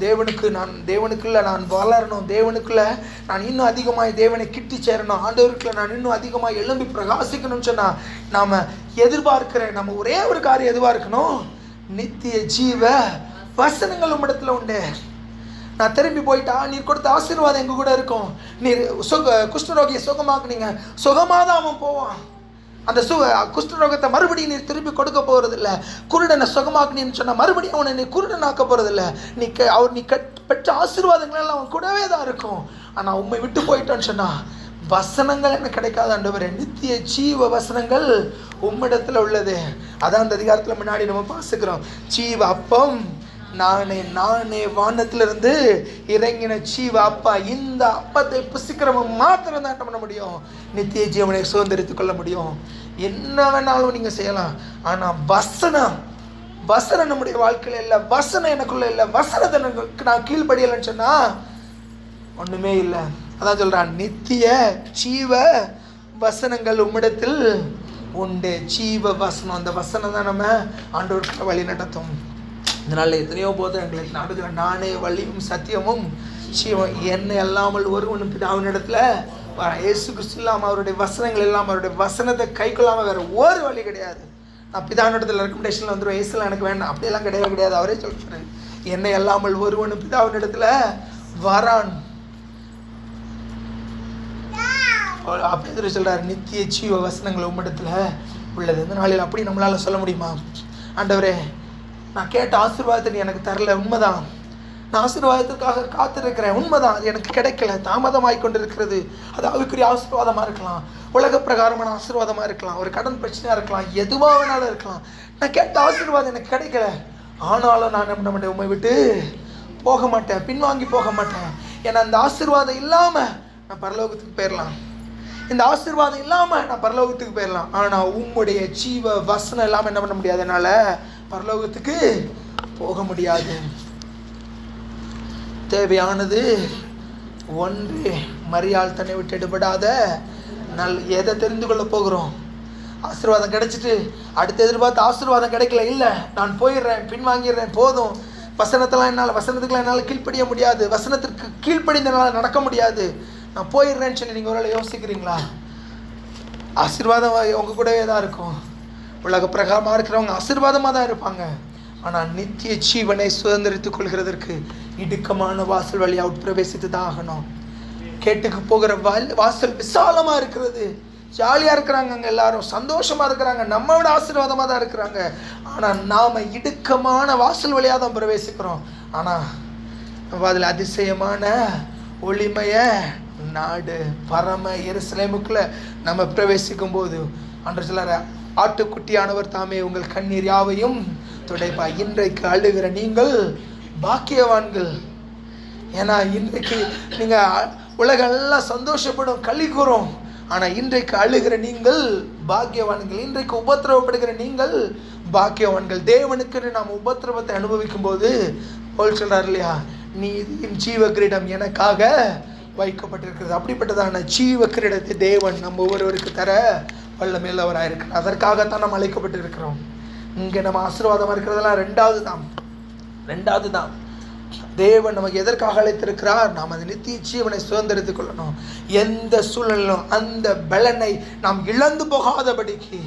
தேவனுக்குள்ள நான் வளரணும். தேவனுக்குள்ள நான் இன்னும் அதிகமாக தேவனை கிட்டி சேரணும். ஆண்டவருக்குள்ள நான் இன்னும் அதிகமாக எழும்பி பிரகாசிக்கணும்னு சொன்னால் நாம் எதிர்பார்க்கிறேன். நம்ம ஒரே ஒரு காரியம் எதுவாக இருக்கணும்? நித்திய ஜீவ வசனங்கள் உம்மிடத்தில் உண்டு. நான் திரும்பி போயிட்டா நீர் கொடுத்த ஆசீர்வாதம் எங்க கூட இருக்கும். நீர் குஷ்டரோகியை சுகமாக்குனீங்க, சுகமாக தான் அவன் போவான். அந்த குஷ்டரோகத்தை மறுபடியும் நீர் திருப்பி கொடுக்க போகிறதில்ல. குருடனை சுகமாக்குனீன்னு சொன்னால் மறுபடியும் அவனை நீ குருடனாக்க போகிறதில்ல. நீ பெற்ற ஆசீர்வாதங்கள் எல்லாம் அவன் கூடவே தான் இருக்கும். ஆனால் உண்மை விட்டு போயிட்டோன்னு சொன்னால் வசனங்கள் எனக்கு கிடைக்காது ஆண்டவரே. நித்திய ஜீவ வசனங்கள் உம்மிடத்தில் உள்ளது. அதான் அந்த அதிகாரத்தில் முன்னாடி நம்ம வாசிக்கிறோம். ஜீவ அப்பம் நானே வானத்திலிருந்து இறங்கின ஜீவ அப்பா. இந்த அப்பத்தை புசிக்கிறவன் மாத்திரம் தான் என்ன பண்ண முடியும்? நித்திய ஜீவனை சுதந்திரித்துக் கொள்ள முடியும். என்ன வேணாலும் நீங்க செய்யலாம். ஆனா வசனம் நம்முடைய வாழ்க்கையில இல்லை. வசனம் எனக்குள்ள இல்லை. வசனத்தை நான் கீழ்படியலைன்னு சொன்னா ஒண்ணுமே இல்லை. அதான் சொல்றான், நித்திய ஜீவ வசனங்கள் உம்மிடத்தில் உண்டு. ஜீவ வசனம், அந்த வசனம் தான் நம்ம ஆண்டவருக்கு வழி நடத்தும். இதனால எத்தனையோ போதகங்களுக்கு நாடுகிற நானே வழியும் சத்தியமும் ஜீவன், என்னை அல்லாமல் ஒருவனும் பிதாவினிடத்துல இயேசு கிறிஸ்து இல்லாமல், அவருடைய வசனங்கள் இல்லாமல், அவருடைய வசனத்தை கை கொள்ளாமல் வேற ஒரு வழி கிடையாது. நான் பிதாவினிடத்தில் ரெக்கமெண்டேஷன்ல வந்துடும், இயேசுலாம் எனக்கு வேண்டாம் அப்படியெல்லாம் கிடையாது. அவரே சொல்றாரு, என்னை அல்லாமல் ஒருவனும் பிதாவினிடத்துல வரான். அப்படி சொல்றாரு, நித்திய ஜீவ வசனங்கள் உம்மிடத்துல உள்ளது. இந்த நாளில் அப்படி நம்மளால சொல்ல முடியுமா? ஆண்டவரே, நான் கேட்ட ஆசீர்வாதத்தை நீ எனக்கு தரல, உண்மைதான். நான் ஆசீர்வாதத்துக்காக காத்திருக்கிறேன், உண்மைதான். அது எனக்கு கிடைக்கல, தாமதமாய் கொண்டிருக்கிறது. அது ஆவிக்குரிய ஆசீர்வாதமாக இருக்கலாம், உலக பிரகாரமான ஆசீர்வாதமாக இருக்கலாம், ஒரு கடன் பிரச்சனையாக இருக்கலாம், எதுவாக வேணாலும் இருக்கலாம். நான் கேட்ட ஆசீர்வாதம் எனக்கு கிடைக்கல. ஆனாலும் நான் நம்முடைய உண்மை விட்டு போக மாட்டேன், பின்வாங்கி போக மாட்டேன். ஏன்னா அந்த ஆசீர்வாதம் இல்லாமல் நான் பரலோகத்துக்கு போயிடலாம். இந்த ஆசீர்வாதம் இல்லாமல் நான் பரலோகத்துக்கு போயிடலாம். ஆனால் உம்முடைய ஜீவ வசனம் இல்லாமல் என்ன பண்ண முடியாது, என்னால் பரலோகத்துக்கு போக முடியாது. தேவையானது ஒன்று, மரியாள் தன்னை விட்டு எடுபடாத எதை தெரிந்து கொள்ள போகிறோம்? ஆசீர்வாதம் கிடைச்சிட்டு அடுத்து எதிர்பார்த்து ஆசீர்வாதம் கிடைக்கல, இல்லை நான் போயிடுறேன், பின்வாங்கிடுறேன், போதும். வசனத்துக்கெல்லாம் என்னால் கீழ்ப்படிய முடியாது, வசனத்திற்கு கீழ்ப்படிந்தனால நடக்க முடியாது, நான் போயிடுறேன்னு சொல்லி நீங்கள் ஒரு யோசிக்கிறீங்களா? ஆசீர்வாதம் உங்க கூடவே தான் இருக்கும். உலக பிரகாரமாக இருக்கிறவங்க ஆசீர்வாதமாக தான் இருப்பாங்க. ஆனால் நித்திய ஜீவனை சுதந்திரித்துக் கொள்கிறதற்கு இடுக்கமான வாசல் வழியாக உட்பிரவேசித்து தான் ஆகணும். கேட்டுக்கு போகிற வாசல் விசாலமாக இருக்கிறது, ஜாலியாக இருக்கிறாங்க, அங்கே எல்லாரும் சந்தோஷமாக இருக்கிறாங்க, நம்ம விட ஆசீர்வாதமாக தான் இருக்கிறாங்க. ஆனால் நாம் இடுக்கமான வாசல் வழியாக தான் பிரவேசிக்கிறோம். ஆனால் நம்ம அதில் அதிசயமான ஒளிமய நாடு பரம எருசலேமுக்குள்ள நம்ம பிரவேசிக்கும் போது அன்று சிலர், ஆட்டுக்குட்டியானவர் தாமே உங்கள் கண்ணீர் யாவையும் துடைப்பா. இன்றைக்கு அழுகிற நீங்கள் பாக்கியவான்கள். ஏன்னா இன்றைக்கு நீங்கள் உலகெல்லாம் சந்தோஷப்படும், களி கூறும். ஆனால் இன்றைக்கு அழுகிற நீங்கள் பாக்கியவான்கள். இன்றைக்கு உபத்திரவப்படுகிற நீங்கள் பாக்கியவான்கள். தேவனுக்கு நாம் உபத்திரவத்தை அனுபவிக்கும் போது போல் சொல்றார் இல்லையா, நீதியின் ஜீவ கிரீடம் எனக்காக வைக்கப்பட்டிருக்கிறது. அப்படிப்பட்டதான ஜீவ கிரீடத்தை தேவன் நம்ம ஒவ்வொருவருக்கு தர வல்லமையுள்ளவராக இருக்கிறார். அதற்காகத்தான் நம்ம அழைக்கப்பட்டு இருக்கிறோம். இங்கே நம்ம ஆசீர்வாதமாக இருக்கிறதெல்லாம் ரெண்டாவது தான். தேவன் நமக்கு எதற்காக அழைத்திருக்கிறார்? நாம் அந்த நித்திய ஜீவனை சுதந்திரித்துக் கொள்ளணும். எந்த சூழ்நிலையிலும் அந்த பலனை நாம் இழந்து போகாதபடிக்கு.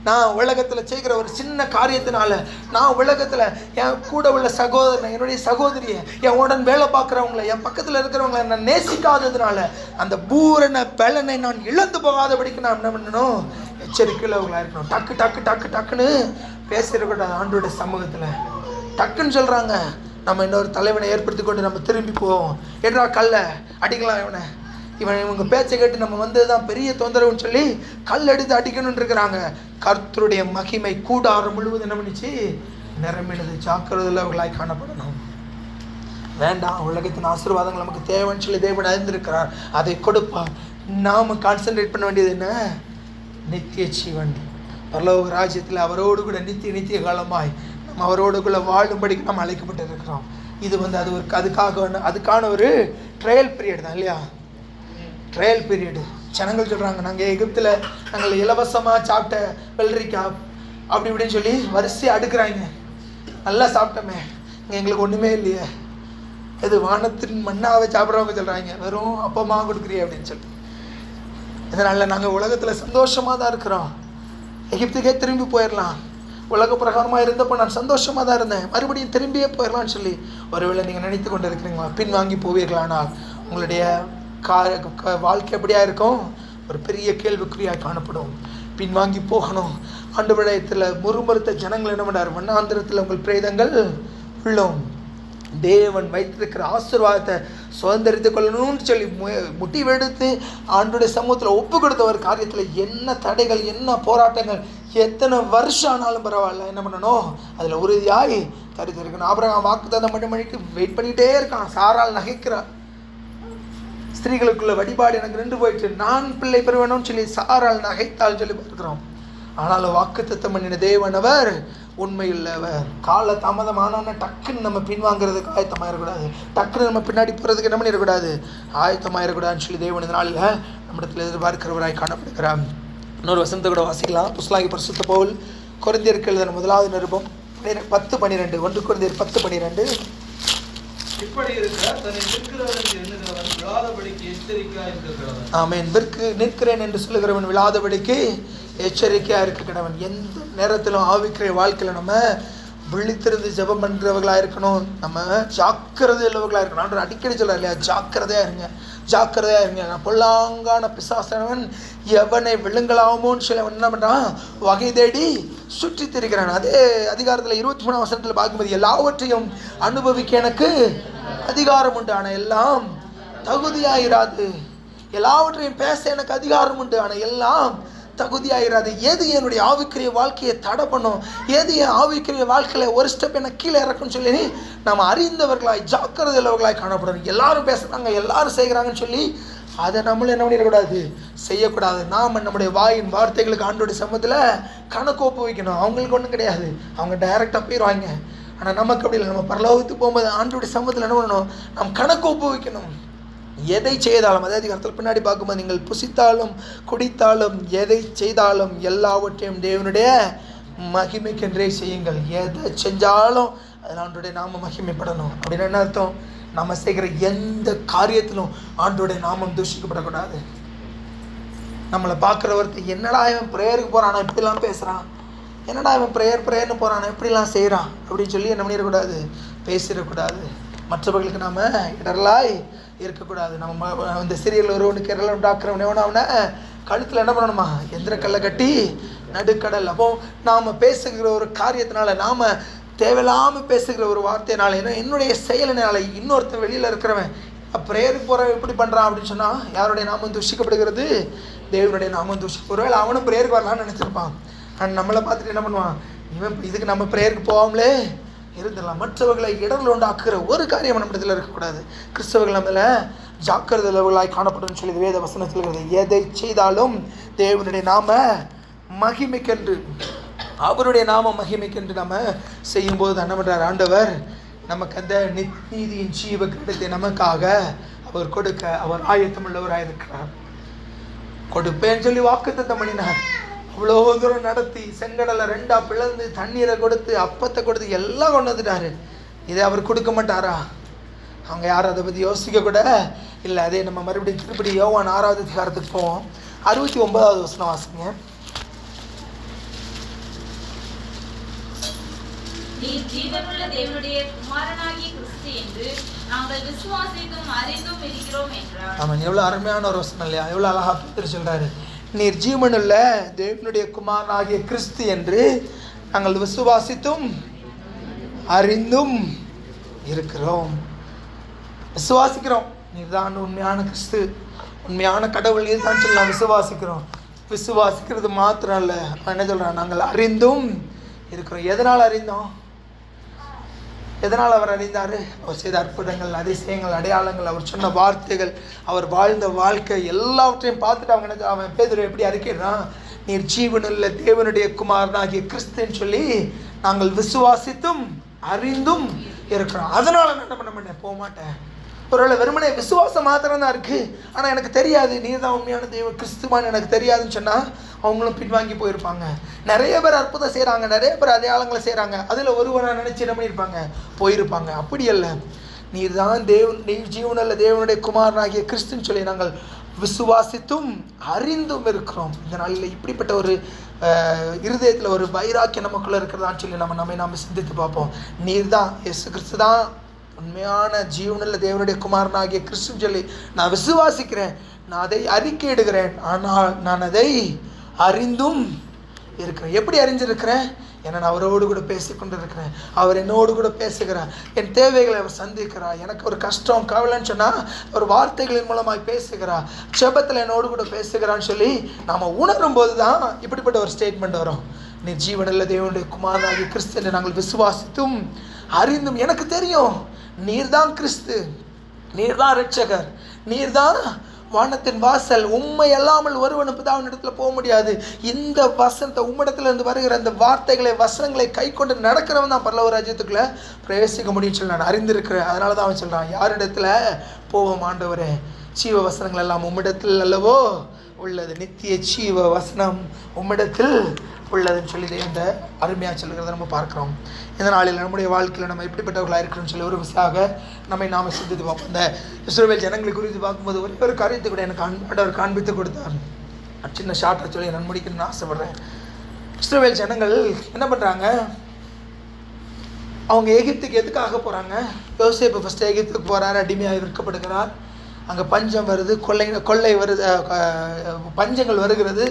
நான் உலகத்தில் செய்கிற ஒரு சின்ன காரியத்தினால, நான் உலகத்தில் என் கூட உள்ள சகோதரனை, என்னுடைய சகோதரியை, என் உடன் வேலை பார்க்குறவங்கள, என் பக்கத்தில் இருக்கிறவங்களை நான் நேசிக்காததுனால அந்த பூரண பலனை நான் இழந்து போகாதபடிக்கு நான் என்ன பண்ணணும்? எச்சரிக்கையில் அவங்களா இருக்கணும். டக்குன்னு பேசிடக்கூடாது. ஆண்டோட சமூகத்தில் டக்குன்னு சொல்கிறாங்க, நம்ம இன்னொரு தலைவனை ஏற்படுத்தி கொண்டு நம்ம திரும்பி போவோம். ஏற்றா கல்ல அடிக்கலாம், இவங்க பேச்சை கேட்டு நம்ம வந்தது தான் பெரிய தொந்தரவுன்னு சொல்லி கல் எடுத்து அடிக்கணும்னு இருக்கிறாங்க. கர்த்தருடைய மகிமை கூடாரம் முழுவதும் என்ன பண்ணிச்சு? நிரம்பினது. ஜாக்கிரதையில் அவர்களாய் காணப்படணும். வேண்டாம், உலகத்தின் ஆசீர்வாதங்கள் நமக்கு தேவைன்னு சொல்லி தேவன் அறிந்திருக்கிறார், அதை கொடுப்பார். நாம் கான்சன்ட்ரேட் பண்ண வேண்டியது என்ன? நித்திய ஜீவன், பரலோக ராஜ்யத்தில் அவரோடு கூட நித்திய காலமாய் நம்ம அவரோடு கூட வாழும்படிக்கு நம்ம அழைக்கப்பட்டு இருக்கிறோம். இது அது ஒரு அதுக்கான ஒரு ட்ரையல் பீரியட் தான் இல்லையா? Trial period. ஜனங்கள் சொல்கிறாங்க, நாங்கள் எகிப்தில் நாங்கள் இலவசமாக சாப்பிட்ட வெள்ளரிக்காய் அப்படி இப்படின்னு சொல்லி வரிசையாக அடுக்கிறாங்க. நல்லா சாப்பிட்டோமே, இங்கே எங்களுக்கு ஒன்றுமே இல்லையே. இது வானத்தின் மண்ணாவை சாப்பிட்றவங்க சொல்கிறாங்க, வெறும் அப்பமா கொடுக்குறியே அப்படின்னு சொல்லி. இதனால் நாங்கள் உலகத்தில் சந்தோஷமாக தான் இருக்கிறோம், எகிப்துக்கே திரும்பி போயிடலாம், உலக பிரகாரமாக இருந்தப்போ நான் சந்தோஷமாக தான் இருந்தேன், மறுபடியும் திரும்பியே போயிடலான்னு சொல்லி ஒருவேளை நீங்கள் நினைத்து கொண்டு இருக்கிறீங்களா? பின்வாங்கி போவீர்களானால் உங்களுடைய வாழ்க்கை எப்படியா இருக்கும்? ஒரு பெரிய கேள்விக்குறியாக காணப்படும். பின்வாங்கி போகணும். ஆண்டவரிடத்தில் முறுமுறுத்த ஜனங்கள் என்ன பண்ணார்? வண்ணாந்திரத்தில் உங்கள் பிரேதங்கள் உள்ளோம். தேவன் வைத்திருக்கிற ஆசீர்வாதத்தை சுதந்திரித்துக் கொள்ளணும்னு சொல்லி முடிவெடுத்து ஆண்டோடைய சமூகத்தில் ஒப்பு கொடுத்த ஒரு காரியத்தில் என்ன தடைகள், என்ன போராட்டங்கள், எத்தனை வருஷம் ஆனாலும் பரவாயில்ல, என்ன பண்ணணும்? அதில் உறுதியாகி கருத்து இருக்கணும். ஆபிரகாம் வாக்குத்தத்தம் மட்டும் பண்ணிட்டு வெயிட் பண்ணிகிட்டே இருக்கான். சாரால் நகைக்கிறான். ஸ்திரீகளுக்குள்ள வழிபாடு எனக்கு நின்று போயிட்டு, நான் பிள்ளை பெறுவேணும்னு சொல்லி சாரால் நகைத்தால் சொல்லி பார்க்கிறோம். ஆனாலும் வாக்குத்தத்தம் பண்ணின தேவன் அவர் உண்மையுள்ளவர். கால தாமதமானோன்னா டக்குன்னு நம்ம பின்வாங்கிறதுக்கு ஆயத்தமாயிடக்கூடாது, டக்குன்னு நம்ம பின்னாடி போகிறதுக்கு என்ன பண்ணிடக்கூடாது, ஆயத்தமாயிடக்கூடாதுன்னு சொல்லி தேவன் இந்த நாளில் நம்மிடத்தில் எதிர்பார்க்கிறவராய் காணப்படுகிறார். இன்னொரு வசனத்தை கூட வாசிக்கலாம். புஸ்தகி பரிசுத்த பவுல் கொரிந்தியருக்கு எழுதின முதலாவது நிருபம் 10:12. 1 கொரிந்தியர் 10:12. இப்படி இருக்க தன்னை நிற்கிறவன் எண்ணுகிறவன் விழாதபடிக்கு எச்சரிக்கையாக இருக்கிறவன். ஆமென். நிற்கிறேன் என்று சொல்லுகிறவன் விழாதபடிக்கு எச்சரிக்கையாக இருக்க கடவன். எந்த நேரத்திலும் ஆவிக்கிற வாழ்க்கையில் நம்ம விழித்திருந்து ஜெபம் பண்ணுறவர்களாக இருக்கணும். நம்ம ஜாக்கிரதை உள்ளவர்களாக இருக்கணும். ஆண்டவர் அடிக்கடி சொல்கிறார் இல்லையா, ஜாக்கிரதையாக இருங்க, ஜாக்கிரதையாக இருங்க. நான் பொல்லாங்கான பிசாசனவன் எவனை விழுங்கலாமோன்னு சொல்லி என்ன பண்ணுறான்? வகை தேடி சுற்றி திரிக்கிறான். அதே அதிகாரத்தில் 23ஆம் வசனத்தில் பார்க்கும்போது, எல்லாவற்றையும் அனுபவிக்க எனக்கு அதிகாரம் உண்டு, ஆனால் எல்லாம் தகுதியாயிராது. எல்லாவற்றையும் பேச எனக்கு அதிகாரம் உண்டு, ஆனால் எல்லாம் தகுதியாயிராது. எது என்னுடைய ஆவிக்குரிய வாழ்க்கையை தடை பண்ணும், எது என் ஆவிக்குரிய வாழ்க்கையில் ஒரு ஸ்டெப் எனக்கு கீழே இறக்குன்னு சொல்லி நம்ம அறிந்தவர்களாய் ஜாக்கிரதை உள்ளவர்களாய் காணப்படணும். எல்லாரும் பேசுகிறாங்க, எல்லாரும் செய்கிறாங்கன்னு சொல்லி அதை நம்மளும் என்ன பண்ணிடக்கூடாது, செய்யக்கூடாது. நாம் நம்முடைய வாயின் வார்த்தைகளுக்கு ஆண்டோடைய சமூகத்தில் கணக்கு ஒப்பு வைக்கணும். அவங்களுக்கு ஒன்றும் கிடையாது, அவங்க டைரெக்டாக போயிடுவாங்க. ஆனால் நமக்கு அப்படி இல்லை. நம்ம பரலோகத்துக்கு போகும்போது ஆண்டோடைய சமூகத்தில் என்ன பண்ணணும்? நாம் கணக்கு ஒப்பு வைக்கணும். எதை செய்தாலும், அதே அதிகாரத்தில் பின்னாடி பார்க்கும்போது, நீங்கள் புசித்தாலும் குடித்தாலும் எதை செய்தாலும் எல்லாவற்றையும் தேவனுடைய மகிமைக்கென்றே செய்யுங்கள். எதை செஞ்சாலும் அதில் ஆண்டோடைய நாம மகிமைப்படணும். அப்படின்னு என்ன அர்த்தம்? நம்ம செய்கிற எந்த காரியத்திலும் ஆண்டோடைய நாமம் தூஷிக்கப்படக்கூடாது. நம்மளை பார்க்குறவர்த்து என்னடா இவன் ப்ரேயருக்கு போகிறானா, இப்படிலாம் பேசுகிறான், என்னடா இவன் ப்ரேயர்னு போகிறானா, இப்படிலாம் செய்கிறான் அப்படின்னு சொல்லி என்ன பண்ணிடக்கூடாது, பேசிடக்கூடாது. மற்றவர்களுக்கு நாம் இடரலாய் இருக்கக்கூடாது. நம்ம இந்த சீரியல் ஒருவனுக்கு இடரல் உண்டாக்குறவன் எவனோ அவனை கழுத்தில் என்ன பண்ணணுமா, எந்திரக்கல்லை கட்டி நடுக்கடல். அப்போ நாம் பேசுகிற ஒரு காரியத்தினால, நாம் தேவையில்லாமல் பேசுகிற ஒரு வார்த்தையினால, ஏன்னா என்னுடைய செயலினால இன்னொருத்தன் வெளியில் இருக்கிறவன் ப்ரேயருக்கு போகிற எப்படி பண்ணுறான் அப்படின்னு சொன்னால், யாருடைய நாமம் தூஷிக்கப்படுகிறது? தேவனுடைய நாமம் தூஷிக்க. ஒருவேளை அவனும் ப்ரேயருக்கு வரலான்னு நினச்சிருப்பான். ஆனால் நம்மளை பார்த்துட்டு என்ன பண்ணுவான், இவன் இதுக்கு நம்ம ப்ரேயருக்கு போகாமலே இருந்துடலாம். மற்றவர்களை இடர்கள் உண்டாக்குகிற ஒரு காரியம் நம்ம இடத்துல இருக்கக்கூடாது. கிறிஸ்தவர்கள் நம்மள ஜாக்கிரதை அளவுகளாய் காணப்படும் சொல்லி வேத வசனத்தில் இருக்கிறது. எதை செய்தாலும் தேவனுடைய நாம மகிமைக்கென்று, அவருடைய நாம மகிமைக்கென்று நம்ம செய்யும்போது என்ன பண்ணுறார் ஆண்டவர்? நமக்கு அந்த நீதியின் ஜீவ கிரீடத்தை நமக்காக அவர் கொடுக்க அவர் ஆயத்தம் உள்ளவராக இருக்கிறார். கொடுப்பேன்னு சொல்லி வாக்குத்தத்தம் பண்ணினார். அவ்வளோ தூரம் நடத்தி செங்கடலை 2ஆ பிளந்து தண்ணீரை கொடுத்து அப்பத்தை கொடுத்து எல்லாம் கொண்டு வந்துட்டாரு. இதை அவர் கொடுக்க மாட்டாரா? அவங்க யாரும் அதை பற்றி யோசிக்க கூட இல்லை. அதே நம்ம மறுபடியும் திருப்படி யோவான் 6வது அதிகாரத்துக்கு போவோம். 69வது வசனம் வாசிங்க. நீர் ஜீவனுள்ள தேவனுடைய குமாரனாகிய கிறிஸ்து என்று நாங்கள் விசுவாசித்தும் அறிந்தும் இருக்கிறோம் என்றார். ஆமாம், எவ்வளோ அருமையான ஒரு வசனம் இல்லையா? எவ்வளோ அழகா பேர் சொல்றாரு. நீர் ஜீவனுள்ள தேவனுடைய குமாரனாகிய கிறிஸ்து என்று நாங்கள் விசுவாசித்தும் அறிந்தும் இருக்கிறோம். விசுவாசிக்கிறோம், நீர் தான் உண்மையான கிறிஸ்து, உண்மையான கடவுள், நீர் தான் சொல்லி நான் விசுவாசிக்கிறோம். விசுவாசிக்கிறது மாத்திரம் இல்லை, என்ன சொல்கிறான், நாங்கள் அறிந்தும் இருக்கிறோம். எதனால் அறிந்தோம்? எதனால் அவர் அறிந்தார்? அவர் செய்த அற்புதங்கள், அதிசயங்கள், அடையாளங்கள், அவர் சொன்ன வார்த்தைகள், அவர் வாழ்ந்த வாழ்க்கை எல்லாவற்றையும் பார்த்துட்டு அவங்க என்ன, அவன் பேதுரு எப்படி அறிக்கிறான், நீர் ஜீவனுள்ள தேவனுடைய குமாரனாகிய கிறிஸ்துன்னு சொல்லி நாங்கள் விசுவாசித்தும் அறிந்தும் இருக்கிறோம். அதனால நான் என்ன பண்ண மாட்டேன், போக மாட்டேன். ஒருவேளை வெறுமனே விசுவாசம் மாத்திரம் தான் இருக்குது, ஆனால் எனக்கு தெரியாது நீர் தான் உண்மையான தெய்வ கிறிஸ்துவான்னு எனக்கு தெரியாதுன்னு சொன்னால் அவங்களும் பின்வாங்கி போயிருப்பாங்க. நிறைய பேர் அற்புதம் செய்கிறாங்க, நிறைய பேர் அடையாளங்களை செய்கிறாங்க, அதில் ஒருவரை நினச்சி என்ன பண்ணியிருப்பாங்க, போயிருப்பாங்க. அப்படி அல்ல, நீர் தான் நீர் ஜீவனுள்ள தேவனுடைய குமாரனாகிய கிறிஸ்துன்னு சொல்லி நாங்கள் விசுவாசித்தும் அறிந்தும் இருக்கிறோம். இந்த நாளில் இப்படிப்பட்ட ஒரு இருதயத்தில் ஒரு வைராக்கியம் நமக்குள்ளே இருக்கிறதான்னு சொல்லி நம்ம சிந்தித்து பார்ப்போம். நீர் தான் இயேசு கிறிஸ்து தான் உண்மையான ஜீவனுள்ள தேவனுடைய குமாரனாகிய கிறிஸ்துன்னு சொல்லி நான் விசுவாசிக்கிறேன், நான் அதை அறிக்கையிடுகிறேன், ஆனால் நான் அதை அறிந்தும் இருக்கிறேன். எப்படி அறிஞ்சிருக்கிறேன்? ஏன்னா நான் அவரோடு கூட பேசிக்கொண்டு இருக்கிறேன், அவர் என்னோடு கூட பேசுகிறார், என் தேவைகளை அவர் சந்திக்கிறார், எனக்கு ஒரு கஷ்டம் கவலைன்னு சொன்னால் ஒரு வார்த்தைகளின் மூலமாக பேசுகிறார், ஜெபத்தில் என்னோடு கூட பேசுகிறான்னு சொல்லி நாம் உணரும் போது தான் இப்படிப்பட்ட ஒரு ஸ்டேட்மெண்ட் வரும். நீ ஜீவனுள்ள தேவனுடைய குமாரனாகிய கிறிஸ்து என்று நாங்கள் விசுவாசித்தும் அறிந்தும். எனக்கு தெரியும் நீர்தான் கிறிஸ்து, நீர்தான் இரட்சகர், நீர்தான் வானத்தின் வாசல், உண்மை அல்லாமல் ஒருவன் பிதாவின் இடத்துல போக முடியாது. இந்த வசனத்தை உம்மிடத்திலிருந்து வருகிற அந்த வார்த்தைகளை வசனங்களை கை கொண்டு நடக்கிறவன் தான் பரலோக ராஜ்யத்துக்குள்ள பிரவேசிக்க முடியும்னு சொல்லி நான் அறிந்திருக்கிறேன். அதனால தான் அவன் சொல்கிறான், யாரிடத்துல போவோம் ஆண்டவரே, ஜீவ வசனங்கள் எல்லாம் உம்மிடத்தில் அல்லவோ உள்ளது, நித்திய ஜீவ வசனம் உம்மிடத்தில் உள்ளதுன்னு சொல்லி இந்த அருமையாக சொல்லுகிறத நம்ம பார்க்குறோம். இந்த நாளில் நம்முடைய வாழ்க்கையில் நம்ம எப்படிப்பட்டவர்களாக இருக்கிறோம்னு சொல்லி ஒரு விசாக நாம் சிந்தித்து பார்ப்போம். இந்த இஸ்ரவேல் ஜனங்களை குறித்து பார்க்கும்போது ஒரு காரியத்தை கூட எனக்கு ஆண்டவர் காண்பித்து கொடுத்தார். சின்ன ஷார்ட்டாக சொல்லி நான் முடிக்கணும்னு ஆசைப்படுறேன். இஸ்ரவேல் ஜனங்கள் என்ன பண்ணுறாங்க, அவங்க எகிப்துக்கு எதுக்காக போகிறாங்க? யோசேப்பு ஃபஸ்ட்டு எகிப்துக்கு போகிறார், அடிமையாக விற்கப்படுகிறார், அங்கே பஞ்சம் வருது, கொள்ளை வருது, பஞ்சங்கள் வருகிறது,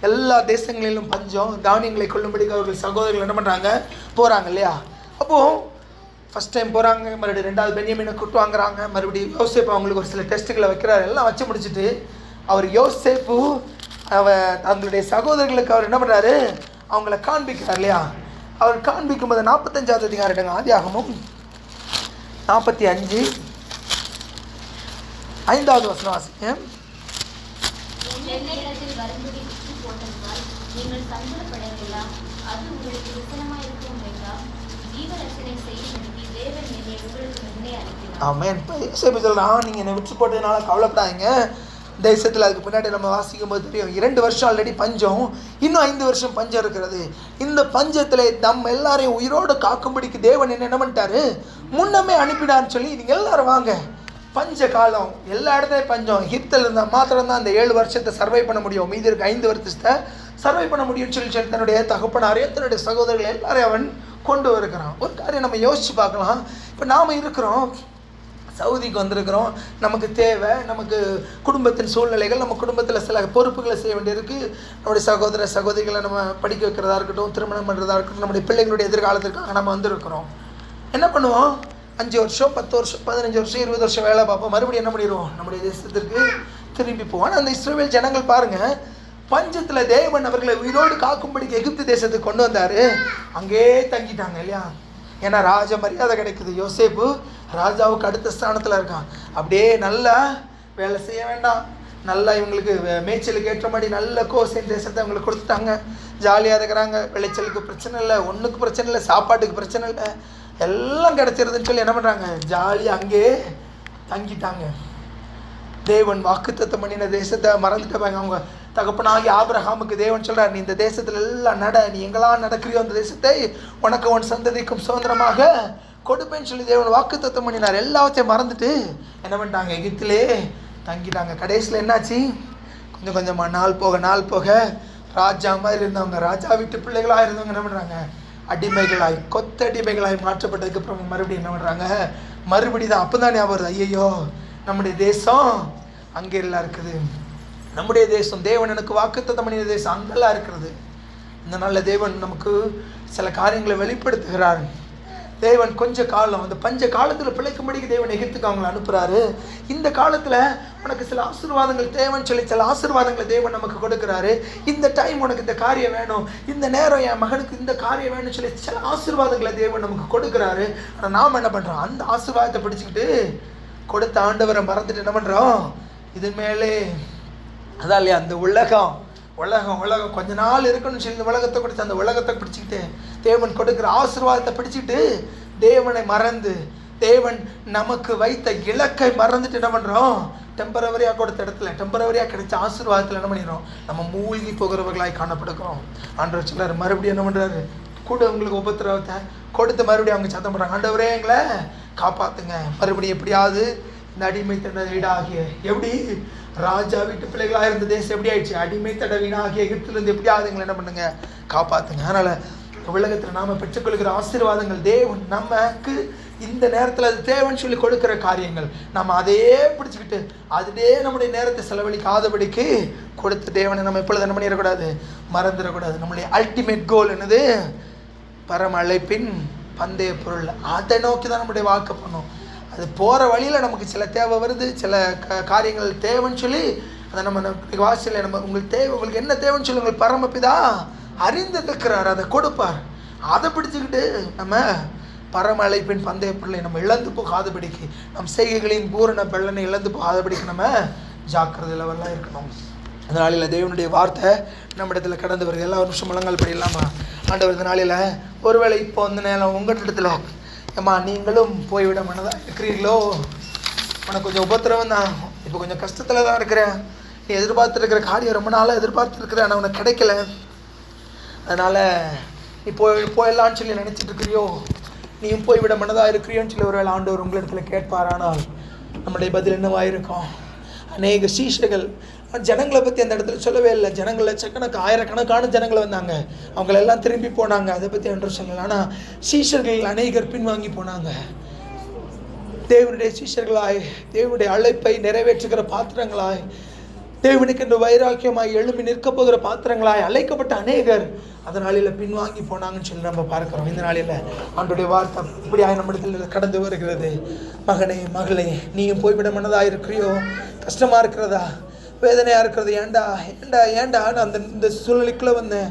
எல்லா தேசங்களிலும் பஞ்சம், தானியங்களை கொள்ளும்படி அவர்கள் சகோதரர்கள் என்ன பண்ணுறாங்க, போகிறாங்க இல்லையா? அப்போது ஃபஸ்ட் டைம் போகிறாங்க, மறுபடியும் ரெண்டாவது பென்யமீனை கூட்டு வாங்குறாங்க, மறுபடியும் யோசேப்பு அவங்களுக்கு ஒரு சில டெஸ்ட்டுகளை வைக்கிறார். எல்லாம் வச்சு முடிச்சுட்டு அவர் யோசேப்பு அவங்களுடைய சகோதரர்களுக்கு அவர் என்ன பண்ணுறாரு, அவங்கள காண்பிக்கிறார் இல்லையா? அவர் காண்பிக்கும்போது 45வது அதிகாரம் எடுங்க, ஆதியாகமம் 45 5வது வசனம் வாசிங்க. ஆமென். யோசேப்பு சொல்றான், நீங்க என்னை விட்டு போட்டதுனால கவலைப்படாதீங்க, தேசத்தில் அதுக்கு பின்னாடி நம்ம வாசிக்கும் போது தெரியும் 2 வருஷம் ஆல்ரெடி பஞ்சம், இன்னும் 5 வருஷம் பஞ்சம் இருக்கிறது. இந்த பஞ்சத்தில் நம்ம எல்லாரையும் உயிரோடு காக்கும்படிக்கு தேவன் என்ன பண்ணிட்டாரு, முன்னமே அனுப்பினான்னு சொல்லி நீங்கள் எல்லாரும் வாங்க, பஞ்ச காலம், எல்லா இடத்துலையும் பஞ்சம், எகிப்தில் இருந்தால் மாத்திரம்தான் அந்த 7 வருஷத்தை சர்வை பண்ண முடியும், மீதி இருக்க 5 வருஷத்தை சர்வை பண்ண முடியும்னு சொல்லி தன்னுடைய தகப்பனாரையும் தன்னுடைய சகோதரர்கள் எல்லாரையும் அவன் கொண்டு வருகிறான். ஒரு காரியம் நம்ம யோசிச்சு பார்க்கலாம். இப்போ நாம் இருக்கிறோம், சவுதிக்கு வந்திருக்கிறோம், நமக்கு தேவை, நமக்கு குடும்பத்தின் சூழ்நிலைகள், நம்ம குடும்பத்தில் சில பொறுப்புகளை செய்ய வேண்டியிருக்கு, நம்முடைய சகோதர சகோதரிகளை நம்ம படிக்க வைக்கிறதா இருக்கட்டும், திருமணம் பண்ணுறதா இருக்கட்டும், நம்முடைய பிள்ளைகளுடைய எதிர்காலத்திற்காக நம்ம வந்திருக்கிறோம். என்ன பண்ணுவோம், 5 வருஷம் 10 வருஷம் 15 வருஷம் 20 வருஷம் வேலை பார்ப்போம், மறுபடியும் என்ன பண்ணிடுவோம், நம்முடைய தேசத்திற்கு திரும்பி போவோம். அந்த இஸ்ரவேல் ஜனங்கள் பாருங்கள், பஞ்சத்தில் தேவன் அவர்களை உயிரோடு காக்கும்படிக்கு எகிப்து தேசத்துக்கு கொண்டு வந்தார், அங்கே தங்கிட்டாங்க இல்லையா? ஏன்னா ராஜ மரியாதை கிடைக்குது, யோசேப்பு ராஜாவுக்கு அடுத்த ஸ்தானத்தில் இருக்கான், அப்படியே நல்லா வேலை செய்ய வேண்டாம், நல்லா இவங்களுக்கு மேய்ச்சலுக்கு ஏற்ற மாதிரி நல்ல கோசேன் தேசத்தை அவங்களுக்கு கொடுத்துட்டாங்க, ஜாலியாக இருக்கிறாங்க, விளைச்சலுக்கு பிரச்சனை இல்லை, ஒன்றுக்கு பிரச்சனை இல்லை, சாப்பாட்டுக்கு பிரச்சனை இல்லை, எல்லாம் கிடச்சிருதுன்னு சொல்லி என்ன பண்ணுறாங்க, ஜாலியாக அங்கேயே தங்கிட்டாங்க. தேவன் வாக்குத்தத்தம் பண்ணின தேசத்தை மறந்துட்டாங்க. அவங்க தகப்பனாகி ஆபிரகாமுக்கு தேவன் சொல்கிறார், நீ இந்த தேசத்தில் எல்லாம் நட, நீ எங்கெல்லாம் நடக்கிறியோ அந்த தேசத்தை உனக்கு உன் சந்ததிக்கும் சுதந்திரமாக கொடுப்பேன்னு சொல்லி தேவன் வாக்குத்தத்தம் பண்ணினார். எல்லாத்தையும் மறந்துட்டு என்ன பண்ணிட்டாங்க, எகிப்திலே தங்கிட்டாங்க. கடைசியில் என்னாச்சு, கொஞ்சம் கொஞ்சமாக நாள் போக ராஜா மாதிரி இருந்தவங்க, ராஜா வீட்டு பிள்ளைகளாக இருந்தவங்க என்ன பண்ணுறாங்க, அடிமைகளாய் கொத்தடிமைகளாய் மாற்றப்பட்டதுக்கு அப்புறம் மறுபடியும் என்ன பண்ணுறாங்க, மறுபடியும் தான் அப்போ தான் ஞாபகம் வருது, ஐயோ நம்முடைய தேசம் அங்கே எல்லாம் இருக்குது, நம்முடைய தேசம் தேவன் எனக்கு வாக்குத்தத்தம் பண்ணின தேசம் அங்கெல்லாம் இருக்கிறது. இந்த நாளில் தேவன் நமக்கு சில காரியங்களை வெளிப்படுத்துகிறார். தேவன் கொஞ்ச காலம், அந்த பஞ்ச காலத்தில் பிழைக்கும்படிக்கு தேவன் எகிப்துக்கு அவங்களை அனுப்புகிறாரு. இந்த காலத்தில் உனக்கு சில ஆசீர்வாதங்கள் தேவைன்னு சொல்லி சில ஆசீர்வாதங்களை தேவன் நமக்கு கொடுக்குறாரு. இந்த டைம் உனக்கு இந்த காரியம் வேணும், இந்த நேரம் என் மகனுக்கு இந்த காரியம் வேணும்னு சொல்லி சில ஆசீர்வாதங்களை தேவன் நமக்கு கொடுக்குறாரு. ஆனால் நாம் என்ன பண்ணுறோம், அந்த ஆசீர்வாதத்தை பிடிச்சிக்கிட்டு கொடுத்த ஆண்டவரை மறந்துட்டு என்ன பண்ணுறோம், இது மேலே அதான் இல்லையா, அந்த உலகம் கொஞ்ச நாள் இருக்குன்னு சொல்லி இந்த உலகத்தை பிடிச்சி அந்த உலகத்தை பிடிச்சிக்கிட்டு தேவன் கொடுக்குற ஆசீர்வாதத்தை பிடிச்சிக்கிட்டு தேவனை மறந்து தேவன் நமக்கு வைத்த இலக்கை மறந்துட்டு என்ன பண்ணுறோம்? டெம்பரவரியாக கொடுத்த இடத்துல, டெம்பரவரியாக கிடைச்ச ஆசீர்வாதத்தில் என்ன பண்ணிடுறோம்? நம்ம மூழ்கி போகிறவர்களாய் காணப்படுகிறோம். ஆண்டவர் சொல்லார், மறுபடியும் என்ன பண்ணுறாரு? கூட உங்களுக்கு உபத்திரவத்தை கொடுத்து மறுபடியும் அவங்க சத்தம் பண்ணுறாங்க, ஆண்டவரே எங்களை காப்பாற்றுங்க, மறுபடியும் எப்படியாவது இந்த அடிமைத்தன வீடாகிய, எப்படி ராஜா வீட்டு பிள்ளைகளாக இருந்த தேசம் எப்படி ஆயிடுச்சு? அடிமைத்தட வீணாகிய எகிப்திலிருந்து எப்படியாவது எங்களை என்ன பண்ணுங்க, காப்பாற்றுங்க. அதனால் உலகத்தில் நாம் பெற்றுக்கொள்கிற ஆசீர்வாதங்கள் தேவன் நமக்கு இந்த நேரத்தில் அது தேவன் சொல்லி கொடுக்குற காரியங்கள், நம்ம அதையே பிடிச்சிக்கிட்டு அதுவே நம்முடைய நேரத்தை செலவழிக்காதபடிக்கு கொடுத்த தேவனை நம்ம எப்பொழுது என்ன பண்ணிடக்கூடாது? மறந்துடக்கூடாது. நம்முடைய அல்டிமேட் கோல் என்னது? பரம அழைப்பின் பந்தய பொருள். அதை நோக்கி தான் நம்முடைய வாழ்க்கை பண்ணோம். அது போகிற வழியில் நமக்கு சில தேவை வருது, சில காரியங்கள் தேவைன்னு சொல்லி அதை நம்ம வாசலில் நம்ம உங்களுக்கு தேவை, உங்களுக்கு என்ன தேவைன்னு சொல்லி உங்களுக்கு பரமபிதா அறிந்திருக்கிறார், அதை கொடுப்பார். அதை பிடிச்சிக்கிட்டு நம்ம பரம அழைப்பின் பந்தய பொருளை நம்ம இழந்து போகாதபடிக்கு, நம் செய்கைகளின் பூரண பலனை இழந்து போகாதபடிக்கு நம்ம ஜாக்கிரதையில் வரலாம் இருக்கணும். அந்த நாளில் தேவனுடைய வார்த்தை நம்ம இடத்துல கடந்து வருது. எல்லா நிமிஷம் முழங்கால் படியில்லாமா? ஆண்டவர் இந்த நாளில் ஒருவேளை இப்போ வந்து நேரம் உங்கள் இடத்துல ஏம்மா நீங்களும் போய்விட மனதாக இருக்கிறீர்களோ, உனக்கு கொஞ்சம் உபத்திரவம் தான், இப்போ கொஞ்சம் கஷ்டத்தில் தான் இருக்கிறேன், நீ எதிர்பார்த்துருக்கிற காரியம் ரொம்ப நாளாக எதிர்பார்த்துருக்குற, ஆனால் உனக்கு கிடைக்கல, அதனால் நீ போயிடலான்னு சொல்லி நினச்சிட்டு இருக்கிறியோ, நீயும் போய்விட மனதாக இருக்கிறியோன்னு சொல்லி ஒருவேளை ஆண்டவர் உங்களிடத்துல கேட்பார். ஆனால் நம்முடைய பதில் என்னவாக இருக்கும்? அநேக சீஷர்கள் ஜனங்களை பற்றி அந்த இடத்துல சொல்லவே இல்லை. ஜனங்கள் லட்சக்கணக்கு ஆயிரக்கணக்கான ஜனங்கள் வந்தாங்க, அவங்களெல்லாம் திரும்பி போனாங்க, அதை பற்றி ஒன்றும் சொல்லலை. ஆனால் சீஷர்கள் அநேகர் பின்வாங்கி போனாங்க. தேவனுடைய சீஷர்களாய், தேவனுடைய அழைப்பை நிறைவேற்றுகிற பாத்திரங்களாய், தேவனுக்கு என்று வைராக்கியமாய் எழும்பி நிற்க போகிற பாத்திரங்களாய் அழைக்கப்பட்ட அநேகர் அதனால பின்வாங்கி போனாங்கன்னு சொல்லி நம்ம பார்க்கிறோம். இந்த நாளில் ஆண்டோடைய வார்த்தை இப்படியாக நம்மிடத்தில் கடந்து வருகிறது. மகனே மகளே, நீயும் போய்விட மனதாக இருக்கிறியோ, கஷ்டமாக இருக்கிறதா, வேதனையாக இருக்கிறது, ஏண்டா ஏண்டா ஏண்டா நான் இந்த சூழ்நிலைக்குள்ளே வந்தேன்,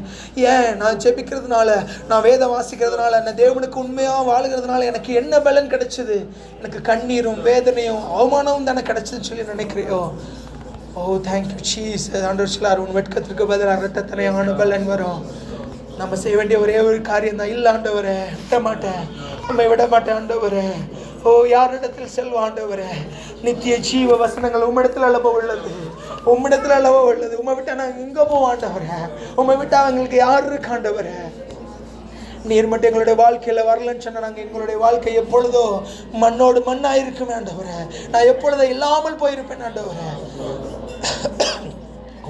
ஏன் நான் ஜெபிக்கிறதுனால, நான் வேதம் வாசிக்கிறதுனால, நான் தேவனுக்கு உண்மையாக வாழுகிறதுனால எனக்கு என்ன பலன் கிடைச்சிது? எனக்கு கண்ணீரும் வேதனையும் அவமானமும் தானே கிடைச்சதுன்னு சொல்லி நினைக்கிறியோ? ஓ தேங்க்யூ சீஸ். ஆண்டவர் சொல்லார், உன் வெட்கத்திற்கு பதிலாக இரட்டத்தனையான பலன் வரும். நம்ம செய்ய வேண்டிய ஒரே ஒரு காரியம் தான், இல்லை ஆண்டவரே விட மாட்டேன், உண்மை விட மாட்டேன் ஆண்டவரே. ஓ யாரிடத்தில் செல்வா ஆண்டவரே? நித்திய ஜீவ வசனங்கள் உம்மிடத்தில் அல்லவோ உள்ளது, உம்மிடத்தில் அல்லவோ உள்ளது. உண்மை விட்டா நாங்கள் எங்கே போவோம் ஆண்டவரே? உண்மை விட்டா எங்களுக்கு யார் இருக்கு ஆண்டவரே? நீர் மட்டும் எங்களுடைய வாழ்க்கையில் வரலன்னு சொன்னால் நாங்கள் எங்களுடைய வாழ்க்கை எப்பொழுதோ மண்ணோடு மண்ணாக இருக்குமே ஆண்டவரே. நான் எப்பொழுதோ இல்லாமல் போயிருப்பேன் ஆண்டவரே.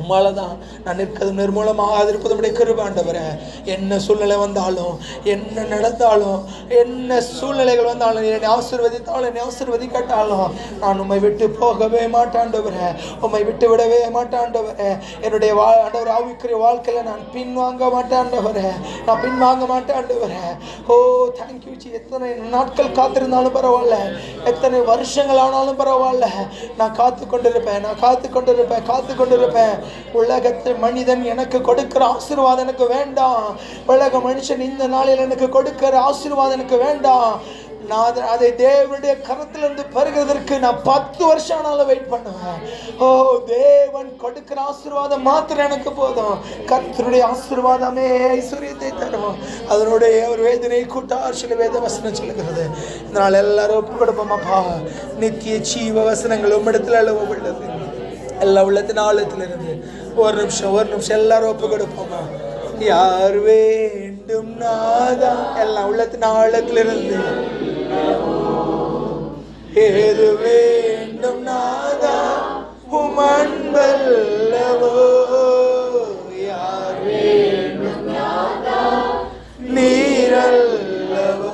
உம்மால தான் நான் நிற்கிறது நிர்மூலமாக இருப்பது உடைய கிருபை ஆண்டவரே. என்ன சூழ்நிலை வந்தாலும், என்ன நடந்தாலும், என்ன சூழ்நிலைகள் வந்தாலும், என்னை ஆசீர்வதித்தாலும் என்னை ஆசீர்வதிக்காட்டாலும் நான் உம்மை விட்டு போகவே மாட்டாண்டவரே, உம்மை விட்டு விடவே மாட்டாண்டவரே. என்னுடைய ஆண்டவர் ஆவிக்குரிய வாழ்க்கையில் நான் பின்வாங்க மாட்டாண்டவரே, நான் பின்வாங்க மாட்டாண்டவரே. ஓ தேங்க்யூ ஜி. எத்தனை நாட்கள் காத்திருந்தாலும் பரவாயில்ல, எத்தனை வருஷங்கள் ஆனாலும் பரவாயில்ல, நான் காத்து கொண்டிருப்பேன், நான் காத்து கொண்டிருப்பேன், காத்து கொண்டிருப்பேன். உலகத்து மனிதன் எனக்கு கொடுக்கிற ஆசீர்வாதம் எனக்கு வேண்டாம். உலக மனுஷன் இந்த நாளில் எனக்கு கொடுக்கிற ஆசீர்வாதம் எனக்கு வேண்டாம். நான் அதை தேவனுடைய கரத்திலிருந்து பெறுகிறதற்கு நான் 10 வருஷம் ஆனாலும் வெயிட் பண்ணுவேன். ஓ தேவன் கொடுக்கிற ஆசீர்வாதம் மாத்திரம் எனக்கு போதும். கர்த்தருடைய ஆசீர்வாதமே ஐஸ்வர்யத்தை தரும், அதனுடைய ஒரு வேதனை கூட்டார் சொல்லி வேத வசனம் சொல்லுகிறது. இதனால் எல்லாரும் ஒப்பு கொடுப்போமாப்பா. நித்திய ஜீவ வசனங்கள் உம்மிடத்தில் அளவு உள்ளது. எல்லா உள்ளத்தின் ஆழத்திலிருந்து ஒரு நிமிஷம் எல்லாரும் ஒப்பு கொடுப்போமா. யார் வேண்டும் நாதா, எல்லா உள்ளத்தின் ஆழத்திலிருந்து ஏது வேண்டும் நாதா உம் அன்பல்லவோ. யார் வேண்டும் நாதா நீரல்லவோ.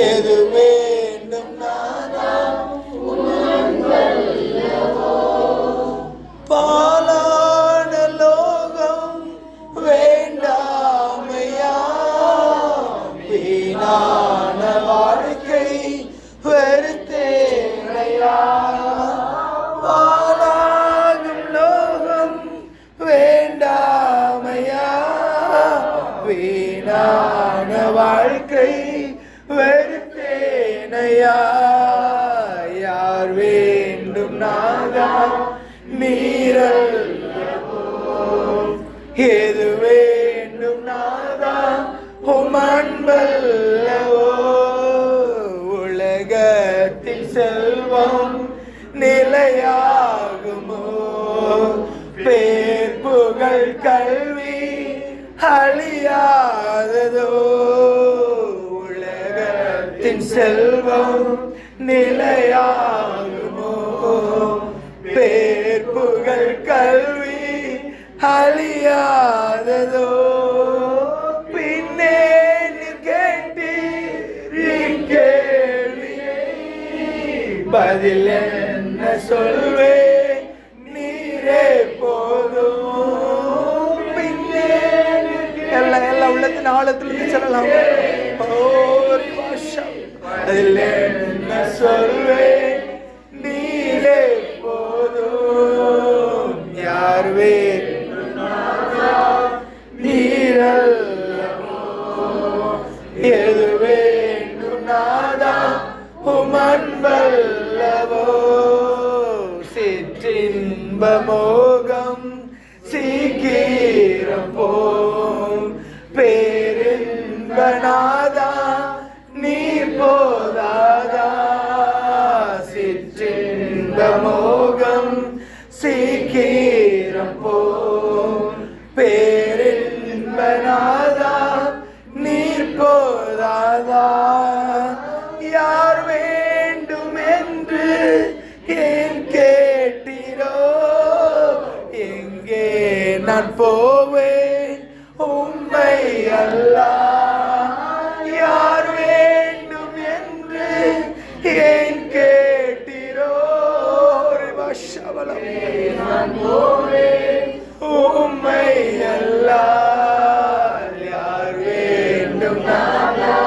ஏது வேண்டும் நாதா உம் அன்பல்லவோ. பாலான லோகம் வேண்டாமையா, வீணான வாழ்க்கை வெறுத்தேனையா. பாலாகும் லோகம் வேண்டாமையா, வீணான வாழ்க்கை வெறுத்தேனையா. யார் வேண்டும் நாதா நீரல்லவோ. ஏது வேண்டும் நாதா உம் அன்பல்லவோ. செல்வம் நிலையாகுமோ? பேர் புகழ் கல்வி அழியாததோ? உலகத்தின் செல்வம் நிலையாகுமோ? பேர் புகழ் கல்வி அழியாததோ? பின்னே கேட்டீர் கேள்வியை பதில் என்ன சொல்வே? நீரே போதும். பின்னே எல்லாம் உள்ளத்தின் ஆழத்திலிருந்து சொல்லலாம். அதில் என்ன சொல்வே? நீரே போதும். யார் நீரல்லவோ? எது வேண்டும் நாதா உமன்பல்லவோ? சிற்றின்ப மோகம் சீக்கிரம் போம். பேரின்ப நாதா நீ போதாதா? சிற்றின்ப மோகம் சீக்கிரம் போம். பேரின்ப நாதா நீர் போதாதா? யார் வேண்டும் என்று ஏன் கேட்டீரோ? எங்கே நான் போவேன் உம்மை அல்லா? யார் வேண்டும் என்று ஏன் கேட்டீரோ? நான் போவேன் உம்மை அல்லா. யார் வேண்டும் நானா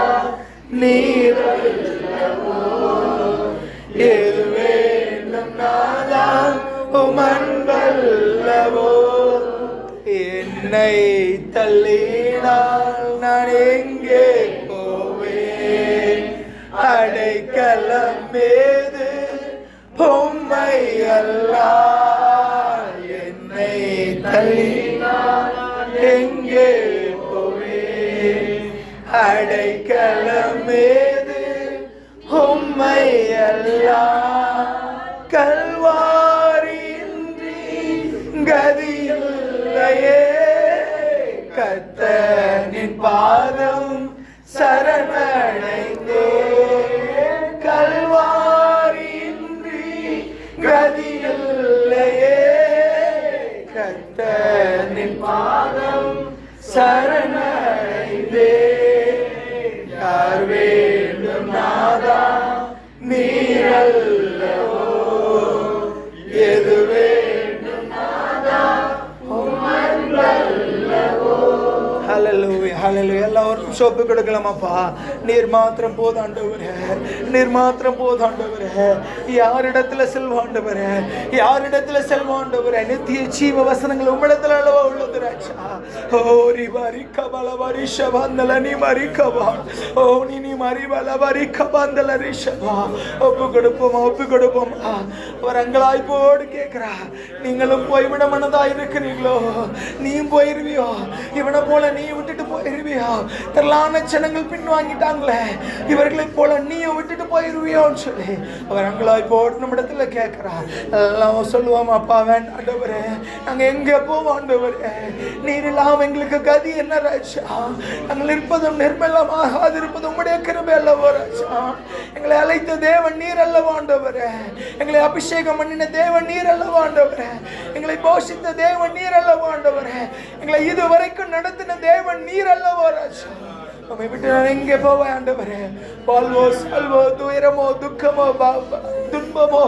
நீர் அல்லவோ? எது வேண்டும் நானா உமன்பல்லவோ? என்னை தள்ளினால் நான் எங்கே போவேன்? அடைக்கலம் ஏது உம்மை அல்லா? என்னை தள்ளினால் எங்கே போவேன்? அடைக்கலம் ஏது உம்மை அல்லா? கல்வாரியின்றி கதியில்லையே. கர்த்தரின் பாதம் சரணடைந்தே. கல்வாரியின்றி கதியில்லையே. கர்த்தரின் பாதம் சரணடைந்தே. யார் வேண்டும் நாதா நீரல்லவோ? எது வேண்டும் நாதா உமன்பல்லவோ? ஹல்லேலூயா ஹல்லேலூயா. எல்லாரும் சோப்பு கொடுக்கலாமாப்பா? நீர் மாத்திரம் போதாண்டவரே, நீர் மாத்திரம் போதாண்டவரே. யாரிடத்துல செல்வாண்டவரே, யாரிடத்துல செல்வாண்டவரே? நித்திய ஜீவ வசனங்கள் உம்மிடத்துல அல்லவா உள்ளது ராஜா. ஓ ரிவாரி கபல வரிஷவந்தல நீ மரிக்கவா. ஓ நீ மரிவல வரிக்கபந்தல ரிஷவா. ஒப்பு கொடுப்போமா, ஒப்பு கொடுப்போமா? வரங்களாய் போடு கேட்கிறா. நீங்களும் போய்விட மனதா இருக்கிறீங்களோ? நீயும் போயிருவியோ? இவனை போல நீ விட்டுட்டு போயிருவியோ? திரளான ஜனங்கள் பின்வாங்கிட்டாங்களே, இவர்களை போல நீயும் விட்டுட்டு போயிருவியோன்னு சொல்லி வரங்களாய் போடு நம்மிடத்துல கேட்கிறா. எல்லாம் சொல்லுவோம், அப்பா வேண்டாண்டவரே, நாங்க எங்க போவோம் ஆண்டவரே? நீர் இல்லாம எங்களுக்கு கதி என்ன ராஜா? நாங்கள் இருப்பதும் நிர்மலமாக இருப்பதும் உம்முடைய கிருபை அல்லவோ ராஜா? எங்களை அழைத்த தேவன் நீர் அல்லவோ ஆண்டவரே? எங்களை அபிஷேகம் பண்ணின தேவன் நீர் அல்லவோ ஆண்டவரே? எங்களை போஷித்த தேவன் நீர் அல்லவோ ஆண்டவரே? எங்களை இதுவரைக்கும் நடத்தின தேவன் நீர் அல்லவோ ராஜா? உம்மை விட்டு நான் எங்கே போவேன் ஆண்டவரே? வாழ்வோ செல்வோ துயரமோ துக்கமோ துன்பமோ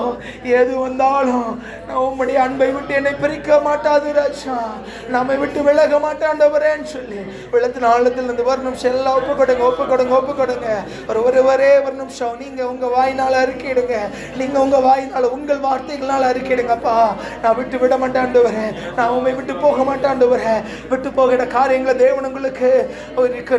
எது வந்தாலும் நான் உம்முடைய அன்பை விட்டு என்னை பிரிக்க மாட்டாது ராஜா. நம்மை விட்டு விலக மாட்டாண்டவரேன்னு சொல்லி வெள்ளத்தின் ஆழத்தில் இருந்து ஒரு நிமிஷம் எல்லாம் ஒப்பு கொடுங்க, ஒப்பு கொடுங்க, ஒப்பு கொடுங்க. ஒரே ஒரு நிமிஷம் நீங்க உங்க வாயினால அறிக்கையிடுங்க. நீங்க உங்க வாயினால உங்கள் வார்த்தைகளால் அறிக்கையிடுங்கப்பா. நான் விட்டு விட மாட்டாண்டவரே, நான் உண்மை விட்டு போக மாட்டாண்டவரே. விட்டு போகிற காரியங்களை தேவன் உங்களுக்கு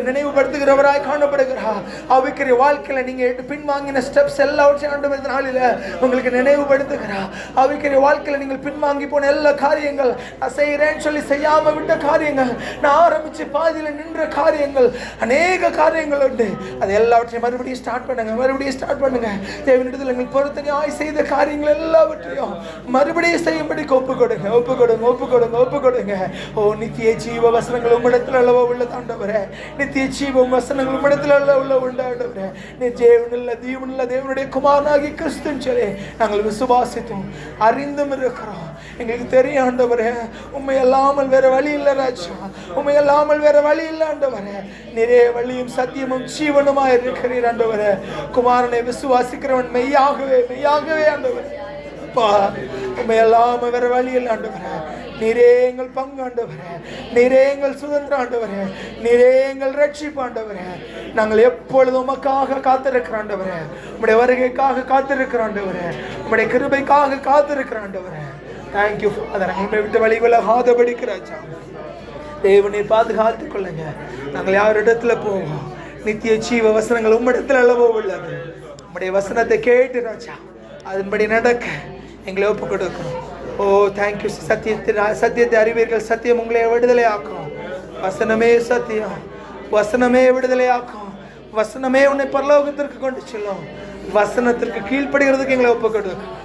நினைவுபடுத்த நடத்துகிறவராய் காணப்படுகிறார். ஆவிக்குரிய வாழ்க்கையில நீங்க பின்வாங்கின ஸ்டெப்ஸ் எல்லாவற்றையும் ஆண்டவர் இந்த நாளில உங்களுக்கு நினைவுபடுத்துகிறார். ஆவிக்குரிய வாழ்க்கையில நீங்கள் பின்வாங்கி போன எல்லா காரியங்கள், நான் செய்கிறேன்னு சொல்லி செய்யாம விட்ட காரியங்கள், நான் ஆரம்பிச்சு பாதியில நின்ற காரியங்கள், அநேக காரியங்கள் உண்டு. அது எல்லாவற்றையும் மறுபடியும் ஸ்டார்ட் பண்ணுங்க, மறுபடியும் ஸ்டார்ட் பண்ணுங்க. தேவனிடத்தில் நீங்கள் பொறுத்தனையாய் செய்த காரியங்கள் எல்லாவற்றையும் மறுபடியும் செய்யும்படிக்கு ஒப்பு கொடுங்க, ஒப்பு கொடுங்க, ஒப்பு கொடுங்க, ஒப்பு கொடுங்க. ஓ நித்திய ஜீவ வசனங்கள் உம்மிடத்தில் அளவோ உள்ளது ஆண்டவரே. நித்திய ஜீவ வசனங்கள் உம்மிடத்தில் அளவுள்ள உண்டு ஆண்டவரே. நீ ஜீவனுள்ள தீவனுள்ள தேவனுடைய குமாரனாகி கிறிஸ்துன்னு சொல்லி நாங்கள் விசுவாசித்தோம், அறிந்தும் இருக்கிறோம். எங்களுக்கு தெரியும் ஆண்டவரே, உண்மை இல்லாமல் வேற வழி இல்லை ராஜா, உண்மை இல்லாமல் வேற வழி இல்லை ஆண்டவரே. நிறைய வழியும் சத்தியமும் ஜீவனுமா இருக்கிறீர் ஆண்டவரே. குமாரனை விசுவாசிக்கிறவன் மெய்யாகவே மெய்யாகவே ஆண்டவரே அப்பா, உண்மை இல்லாம வேற வழி இல்லை ஆண்டவரே. நீரே எங்கள் பங்கு ஆண்டவரே, நீரே எங்கள் சுதந்திர ஆண்டவரே, நீரே எங்கள் ரட்சிப்பு ஆண்டவரே. நாங்கள் எப்பொழுதும் உமக்காக காத்திருக்கிற ஆண்டவரே, உம்முடைய வருகைக்காக காத்திருக்கிற ஆண்டவரே, உம்முடைய கிருபைக்காக காத்திருக்கிற ஆண்டவரே. Thank you father. எங்களை விட்டு வழி விலகாதபடிக்கு ராஜா தேவனை பாதுகாத்துக் கொள்ளுங்க. நாங்கள் யாரிடத்துல போவோம்? நித்திய ஜீவ வசனங்கள் உம்மிடத்தில் அளவோ உள்ளது. உம்முடைய வசனத்தை கேட்டு ராஜா அதன்படி நடக்க எங்களை ஒப்பு கொடுக்கிறோம். ஓ தேங்க்யூ. சத்தியத்தை அறிவீர்கள், சத்தியம் உங்களை விடுதலை ஆக்கும். வசனமே சத்தியம், வசனமே விடுதலை ஆக்கும். வசனமே உன்னை பரலோகத்திற்கு கொண்டு செல்லும். வசனத்திற்கு கீழ்ப்படுகிறதுக்கு எங்களை ஒப்பு கொடுக்கும்,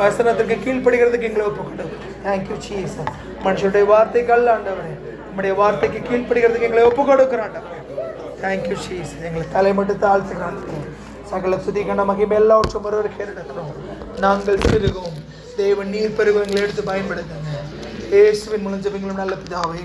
வசனத்திற்கு கீழ்ப்படுகிறதுக்கு எங்களை ஒப்பு கொடுக்கும். Thank you Jesus. மனுஷனுடைய வார்த்தைகள் ஆண்டவரே, நம்முடைய வார்த்தைக்கு கீழ்ப்படுகிறதுக்கு எங்களை ஒப்பு கொடுக்கிறான். Thank you Jesus. எங்களை தலை மட்டும் தாழ்த்துக்கிறான். சகல துதிகன மகிமை எல்லாவற்றும் ஒருவருக்கு ஏறெடுக்கிறோம். நாங்கள் சிறுகும், தேவன் நீர் பெருகும். எங்களை எடுத்து பயன்படுத்துங்க. இயேசுவின் மூலம் ஜெபிக்கிறோம் நல்ல பிதாவே.